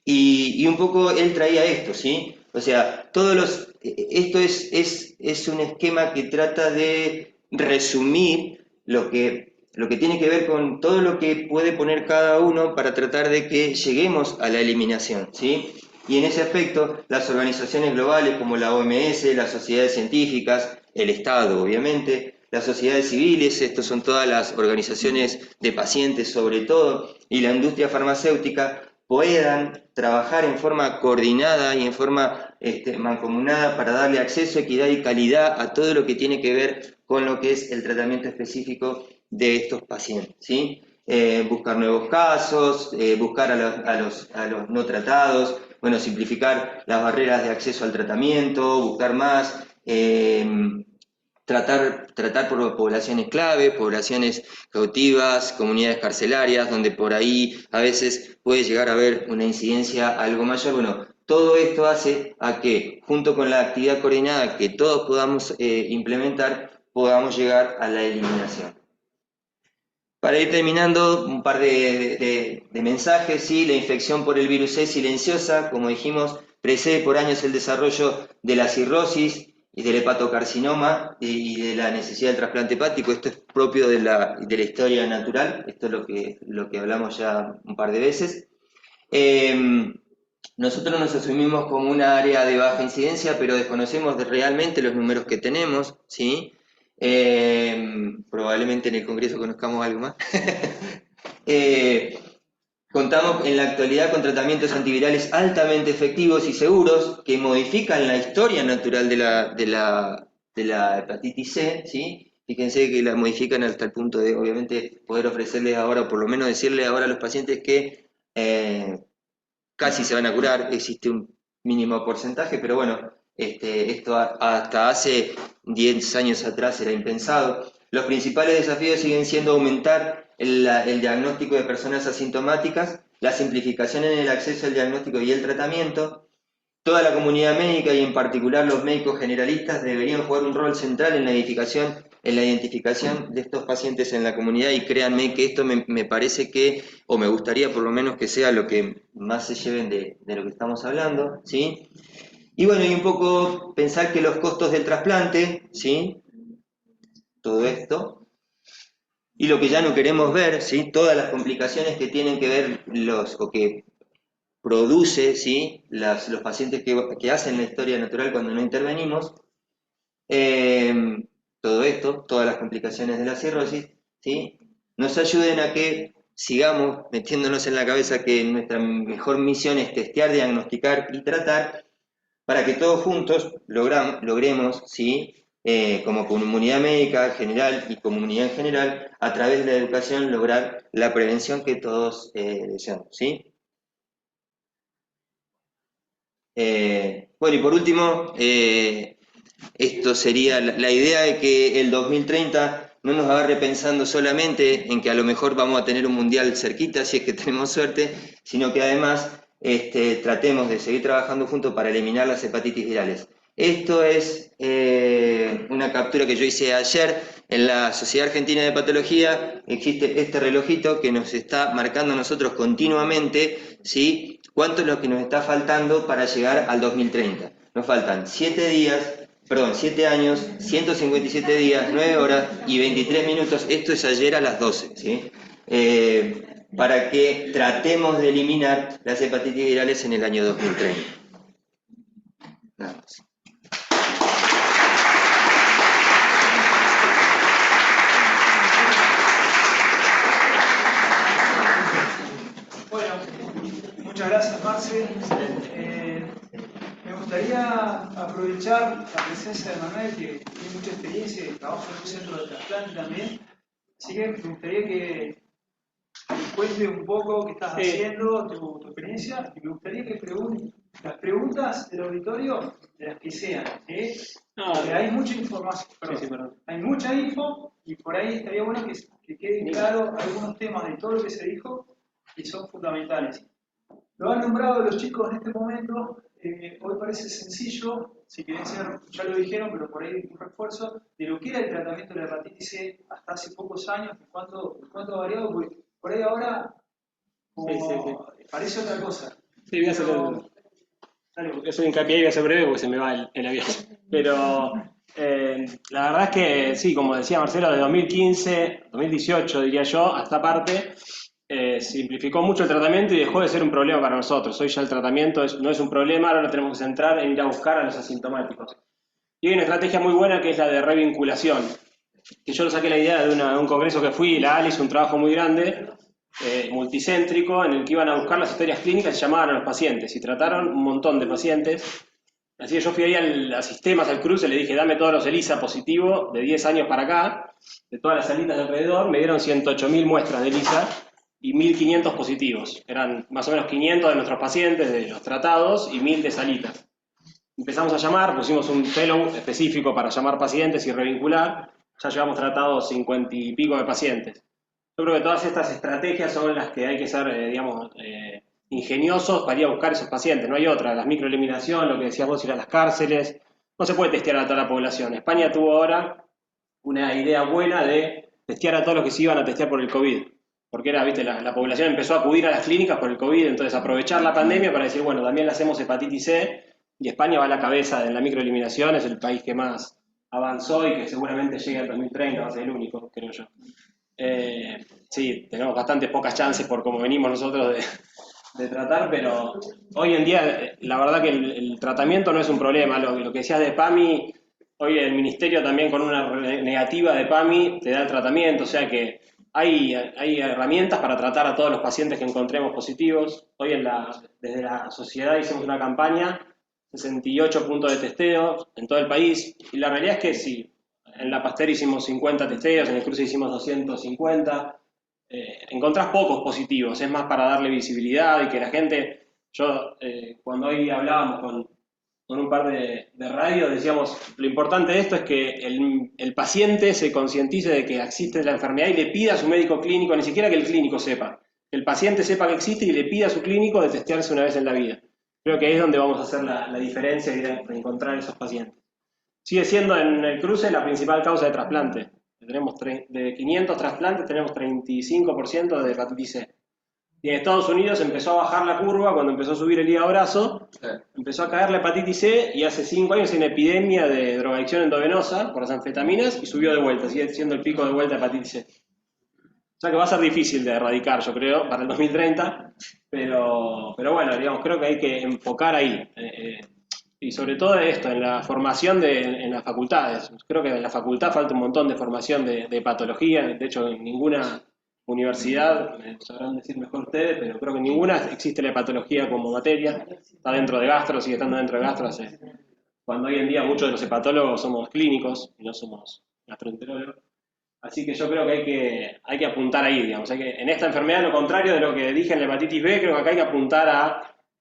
Y un poco él traía esto, ¿sí? O sea, esto es un esquema que trata de resumir lo que tiene que ver con todo lo que puede poner cada uno para tratar de que lleguemos a la eliminación, ¿sí? Y en ese aspecto, las organizaciones globales como la OMS, las sociedades científicas, el Estado, obviamente, las sociedades civiles, estos son todas las organizaciones de pacientes sobre todo, y la industria farmacéutica, puedan trabajar en forma coordinada y en forma mancomunada para darle acceso, equidad y calidad a todo lo que tiene que ver con lo que es el tratamiento específico de estos pacientes, ¿sí? Buscar nuevos casos, buscar a los no tratados, bueno, simplificar las barreras de acceso al tratamiento, buscar más, tratar por poblaciones clave, poblaciones cautivas, comunidades carcelarias, donde por ahí a veces puede llegar a haber una incidencia algo mayor. Bueno, todo esto hace a que, junto con la actividad coordinada que todos podamos implementar, podamos llegar a la eliminación. Para ir terminando, un par de mensajes, ¿sí? La infección por el virus C silenciosa, como dijimos, precede por años el desarrollo de la cirrosis y del hepatocarcinoma y de la necesidad del trasplante hepático. Esto es propio de la historia natural, esto es lo que hablamos ya un par de veces. Nosotros nos asumimos como una área de baja incidencia, pero desconocemos realmente los números que tenemos, ¿sí? Probablemente en el Congreso conozcamos algo más. Contamos en la actualidad con tratamientos antivirales altamente efectivos y seguros que modifican la historia natural de la hepatitis C, ¿sí? Fíjense que la modifican hasta el punto de, obviamente, poder ofrecerles ahora, o por lo menos decirles ahora a los pacientes que casi se van a curar. Existe un mínimo porcentaje, pero bueno, esto hasta hace 10 años atrás era impensado. Los principales desafíos siguen siendo aumentar el diagnóstico de personas asintomáticas, la simplificación en el acceso al diagnóstico y el tratamiento, Toda la comunidad médica y en particular los médicos generalistas deberían jugar un rol central en la identificación de estos pacientes en la comunidad, y créanme que esto me parece que, o me gustaría por lo menos que sea lo que más se lleven de lo que estamos hablando, ¿sí? Y bueno, y un poco pensar que los costos del trasplante, ¿sí? Todo esto, y lo que ya no queremos ver, ¿sí? Todas las complicaciones que tienen que ver o que produce, ¿sí? los pacientes que hacen la historia natural cuando no intervenimos, todo esto, todas las complicaciones de la cirrosis, ¿sí? Nos ayuden a que sigamos metiéndonos en la cabeza que nuestra mejor misión es testear, diagnosticar y tratar, para que todos juntos logremos, ¿sí? Como comunidad médica general y comunidad en general, a través de la educación, lograr la prevención que todos deseamos, ¿sí? Bueno, y por último, esto sería la idea de que el 2030 no nos agarre pensando solamente en que a lo mejor vamos a tener un mundial cerquita, si es que tenemos suerte, sino que además tratemos de seguir trabajando juntos para eliminar las hepatitis virales. Esto es una captura que yo hice ayer en la Sociedad Argentina de Patología. Existe este relojito que nos está marcando a nosotros continuamente, ¿sí? ¿Cuánto es lo que nos está faltando para llegar al 2030? Nos faltan 7 años, 157 días, 9 horas y 23 minutos. Esto es ayer a las 12, ¿sí? Para que tratemos de eliminar las hepatitis virales en el año 2030. Nada más. Bueno, muchas gracias, Marce. Me gustaría aprovechar la presencia de Manuel, que tiene mucha experiencia y trabaja en un centro de trasplante también. Así que me gustaría que cuentes un poco qué estás haciendo, tu experiencia, y me gustaría que las preguntas del auditorio, de las que sean, ¿sí? Porque hay mucha información, hay mucha info, y por ahí estaría bueno que queden claros algunos temas de todo lo que se dijo que son fundamentales. Lo han nombrado los chicos en este momento. Hoy parece sencillo, si quieren ser, ya lo dijeron, pero por ahí un refuerzo de lo que era el tratamiento de la hepatitis C hasta hace pocos años, de cuánto ha variado, porque por ahí ahora parece otra cosa. Sí, voy a hacer yo soy hincapié y voy a ser breve porque se me va el avión. Pero la verdad es que sí, como decía Marcelo, de 2015, 2018 diría yo, hasta parte, simplificó mucho el tratamiento y dejó de ser un problema para nosotros. Hoy ya el tratamiento no es un problema, ahora lo tenemos que centrar en ir a buscar a los asintomáticos. Y hay una estrategia muy buena que es la de revinculación, que yo lo saqué la idea de un congreso que fui, la ALI hizo un trabajo muy grande, multicéntrico, en el que iban a buscar las historias clínicas y llamaban a los pacientes, y trataron un montón de pacientes. Así que yo fui ahí a Sistemas, al cruce, le dije, dame todos los ELISA positivos de 10 años para acá, de todas las salitas de alrededor, me dieron 108.000 muestras de ELISA y 1.500 positivos. Eran más o menos 500 de nuestros pacientes, de los tratados, y 1.000 de salitas. Empezamos a llamar, pusimos un fellow específico para llamar pacientes y revincular. Ya llevamos tratados 50 y pico de pacientes. Yo creo que todas estas estrategias son las que hay que ser, digamos, ingeniosos para ir a buscar esos pacientes. No hay otra. La microeliminación, lo que decías vos, ir a las cárceles. No se puede testear a toda la población. España tuvo ahora una idea buena de testear a todos los que se iban a testear por el COVID. Porque era, viste, la población empezó a acudir a las clínicas por el COVID. Entonces aprovechar la pandemia para decir, bueno, también le hacemos hepatitis C. Y España va a la cabeza de la microeliminación. Es el país que más avanzó y que seguramente llegue al 2030. Va a ser el único, creo yo. Sí, tenemos bastante pocas chances por cómo venimos nosotros de tratar, pero hoy en día la verdad que el tratamiento no es un problema. Lo que decías de PAMI, hoy el ministerio también con una negativa de PAMI te da el tratamiento, o sea que hay herramientas para tratar a todos los pacientes que encontremos positivos. Hoy desde la sociedad hicimos una campaña, 68 puntos de testeo en todo el país, y la realidad es que sí. En la Pasteur hicimos 50 testeos, en el cruce hicimos 250. Encontrás pocos positivos, es más para darle visibilidad y que la gente... Cuando hoy hablábamos con un par de radios, decíamos, lo importante de esto es que el paciente se concientice de que existe la enfermedad y le pida a su médico clínico, ni siquiera que el clínico sepa, que el paciente sepa que existe y le pida a su clínico de testearse una vez en la vida. Creo que ahí es donde vamos a hacer la diferencia y de encontrar esos pacientes. Sigue siendo en el cruce la principal causa de trasplante. Tenemos de 500 trasplantes, tenemos 35% de hepatitis C. Y en Estados Unidos empezó a bajar la curva cuando empezó a subir el hígado graso, empezó a caer la hepatitis C y hace 5 años hay una epidemia de drogadicción endovenosa por las anfetaminas y subió de vuelta, sigue siendo el pico de vuelta de hepatitis C. O sea que va a ser difícil de erradicar, yo creo, para el 2030, pero bueno, digamos, creo que hay que enfocar ahí. Y sobre todo esto, en la formación en las facultades. Creo que en la facultad falta un montón de formación de patología, de hecho en ninguna universidad, sabrán decir mejor ustedes, pero creo que en ninguna existe la hepatología como materia, está dentro de gastro, sigue estando dentro de gastro, cuando hoy en día muchos de los hepatólogos somos clínicos y no somos gastroenterólogos. Así que yo creo que hay que apuntar ahí, digamos, en esta enfermedad, lo contrario de lo que dije en la hepatitis B, creo que acá hay que apuntar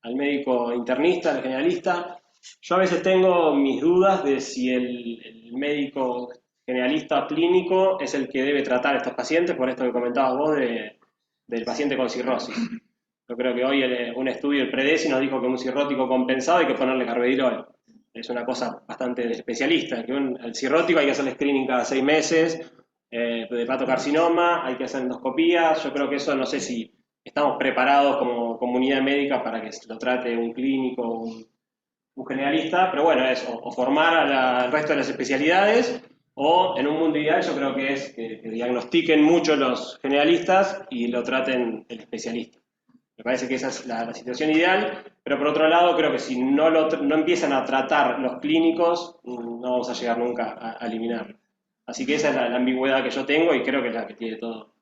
al médico internista, al generalista. Yo a veces tengo mis dudas de si el médico generalista clínico es el que debe tratar a estos pacientes, por esto que comentabas vos del paciente con cirrosis. Yo creo que hoy un estudio, el PREDESI, nos digo que un cirrótico compensado hay que ponerle carvedilol. Es una cosa bastante especialista, que al cirrótico hay que hacerle screening cada 6 meses, de hepatocarcinoma, hay que hacer endoscopías. Yo creo que eso no sé si estamos preparados como comunidad médica para que lo trate un clínico, un generalista, pero bueno, es o formar al resto de las especialidades, o en un mundo ideal yo creo que es que diagnostiquen mucho los generalistas y lo traten el especialista. Me parece que esa es la situación ideal, pero por otro lado creo que si no empiezan a tratar los clínicos, no vamos a llegar nunca a eliminarlo. Así que esa es la ambigüedad que yo tengo y creo que es la que tiene todo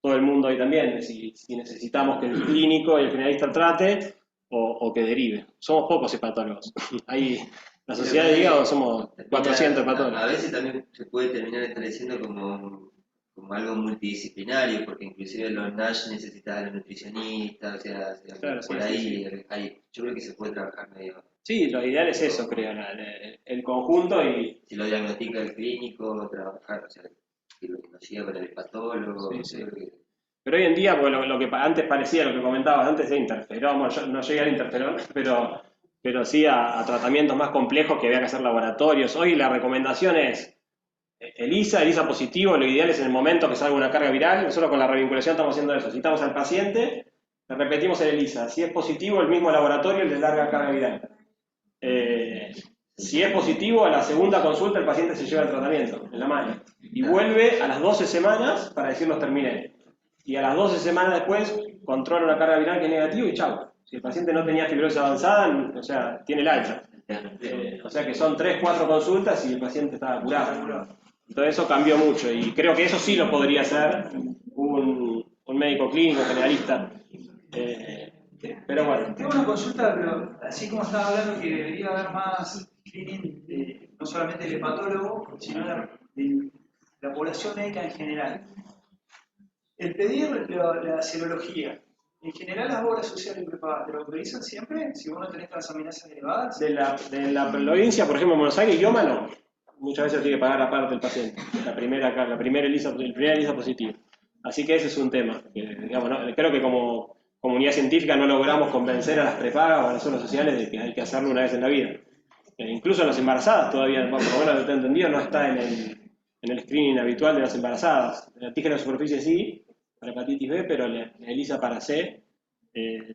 el mundo hoy también, de si necesitamos que el clínico y el generalista trate o que derive. Somos pocos hepatólogos. Ahí, la sociedad de hígado somos 400 hepatólogos. A veces también se puede terminar estableciendo como algo multidisciplinario, porque inclusive los NASH necesitan a los nutricionistas, o sea, Claro, por sí, ahí sí. yo creo que se puede trabajar medio. Sí, lo ideal es eso, creo, el conjunto y... Si lo diagnostica el clínico, trabajar, o sea, que lo siga con el hepatólogo, Sí. creo que... Pero hoy en día, pues, lo que antes parecía, lo que comentabas antes de interferón, bueno, yo no llegué al interferón, pero sí a tratamientos más complejos que había que hacer laboratorios. Hoy la recomendación es ELISA positivo, lo ideal es en el momento que salga una carga viral. Nosotros con la revinculación estamos haciendo eso. Citamos al paciente, le repetimos el ELISA. Si es positivo, el mismo laboratorio le larga carga viral. Si es positivo, a la segunda consulta el paciente se lleva el tratamiento en la mano y vuelve a las 12 semanas para decir los terminé. Y a las 12 semanas después controla una carga viral que es negativo y chau. Si el paciente no tenía fibrosis avanzada, o sea, tiene el alta. O sea que son 3, 4 consultas y el paciente estaba curado. Entonces eso cambió mucho y creo que eso sí lo podría hacer un médico clínico, generalista. Pero bueno. Tengo una consulta, pero así como estaba hablando que debería haber más screening, no solamente del hepatólogo, sino de la población médica en general. El pedir la serología, en general las obras sociales prepagas, ¿te lo autorizan siempre? Si vos no tenés transaminasas elevadas. De la provincia, por ejemplo, en Buenos Aires, IOMA no. Muchas veces tiene que pagar aparte el paciente, el primer ELISA positivo. Así que ese es un tema. Que, digamos, ¿no? Creo que como comunidad científica no logramos convencer a las prepagas o a las obras sociales de que hay que hacerlo una vez en la vida. Incluso en las embarazadas todavía, por lo menos lo que he entendido, no está en el screening habitual de las embarazadas. El antígeno de superficie sí, para hepatitis B, pero el ELISA para C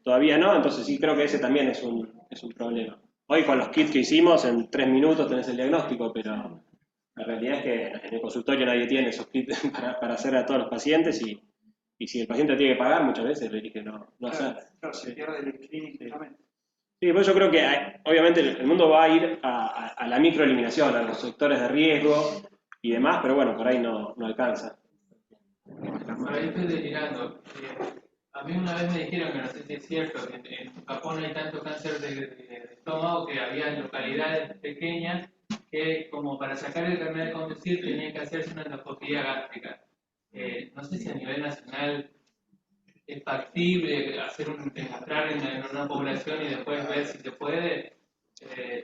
todavía no, entonces sí creo que ese también es un problema. Hoy con los kits que hicimos, en 3 minutos tenés el diagnóstico, pero la realidad es que en el consultorio nadie tiene esos kits para hacer a todos los pacientes y si el paciente tiene que pagar, muchas veces le elige no hacer. Claro, se pierde el screening justamente. Sí, pues yo creo que obviamente el mundo va a ir a la microeliminación, a los sectores de riesgo y demás, pero bueno, por ahí no alcanza. Por ahí estoy delirando. A mí una vez me dijeron, que no sé si es cierto, que en Japón hay tanto cáncer de estómago que había localidades pequeñas que como para sacar el carnet de conducir tenían que hacerse una endoscopía gástrica. No sé si a nivel nacional es factible demostrar en una población y después ver si se puede.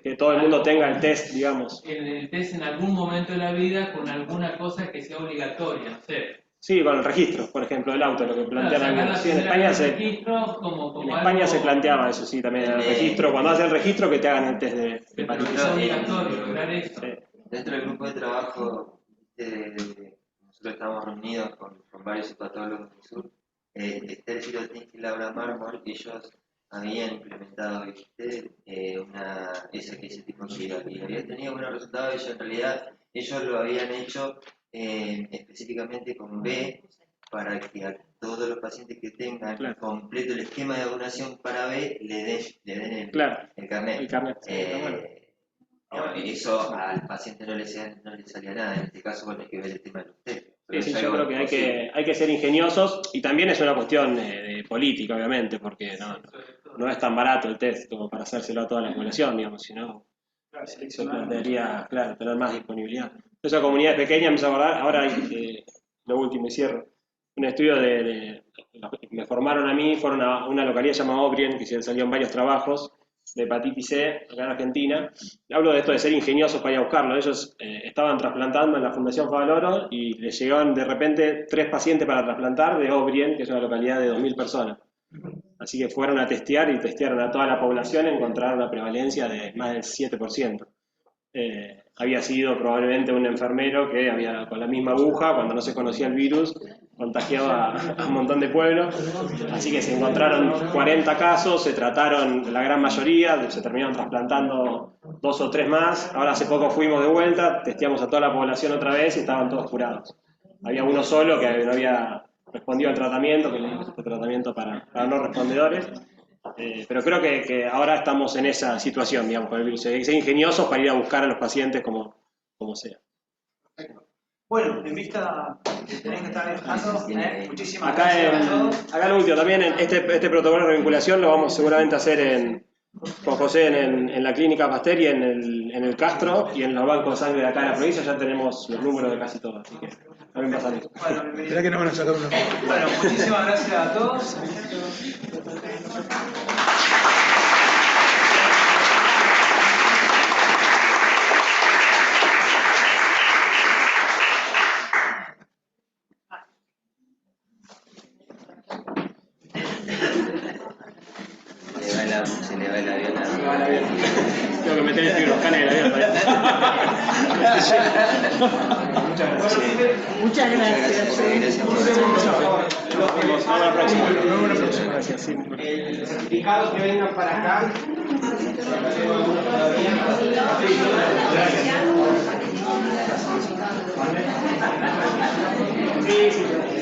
Que todo el mundo tenga el test, digamos. El test en algún momento de la vida con alguna cosa que sea obligatoria, no sé. Sí, con el registro, por ejemplo, del auto, lo que plantean Sacar algunos. la Sí, en primera España se, registro como en España se algo planteaba eso, sí, también el registro. Cuando haces el registro, que te hagan el test de hepatitis es C. obligatorio lograr eso. Sí. Dentro del grupo de trabajo, nosotros estamos reunidos con varios hepatólogos del sur. Esther Sirotinski y Laura Mármol, ellos habían implementado ese tipo de actividad y había tenido buenos resultados. Ellos lo habían hecho específicamente con B, para que a todos los pacientes que tengan completo el esquema de vacunación para B le den el carnet. El carnet, sí, está bueno. Eso al paciente no le salía nada, en este caso hay que ver el tema de los test. Sí, yo creo que hay que ser ingeniosos, y también es una cuestión de política, obviamente, porque no es tan barato el test como para hacérselo a toda la población, digamos, sino se plantearía, claro, tener más disponibilidad. Esa comunidad es pequeña, me hizo acordar, ahora hay, lo último y cierro, un estudio me formaron a mí, fueron a una localidad llamada Obrien, que se salieron varios trabajos de hepatitis C acá en Argentina. Hablo de esto de ser ingeniosos para ir a buscarlo. Ellos estaban trasplantando en la Fundación Favaloro y les llegaban de repente 3 pacientes para trasplantar de Obrien, que es una localidad de 2.000 personas. Así que fueron a testear y testearon a toda la población, encontraron una prevalencia de más del 7%. Había sido probablemente un enfermero que había, con la misma aguja, cuando no se conocía el virus, contagiaba a un montón de pueblos. Así que se encontraron 40 casos, se trataron la gran mayoría, se terminaron trasplantando 2 o 3 más. Ahora hace poco fuimos de vuelta, testeamos a toda la población otra vez y estaban todos curados. Había uno solo que no había respondido al tratamiento, que le dimos este tratamiento para no respondedores. Pero creo que ahora estamos en esa situación, digamos, con el virus. Hay que ser ingeniosos para ir a buscar a los pacientes como sea. Bueno, en vista que tenés que estar dejando, muchísimas Acá, gracias a todos. acá lo último, también este protocolo de vinculación lo vamos seguramente a hacer con José en la clínica Pasteur y en el Castro y en los bancos de sangre de acá de la provincia. Ya tenemos los números de casi todos, así que también pasan eso. Bueno, bienvenido. Esperá que no van a sacar una. Bueno, muchísimas gracias a todos. Se le va el avión Tengo que meter el fibroscan en el avión. Muchas gracias por venir. Nos vemos a la próxima. Gracias. Sí. El certificado que vengan para acá. Sí.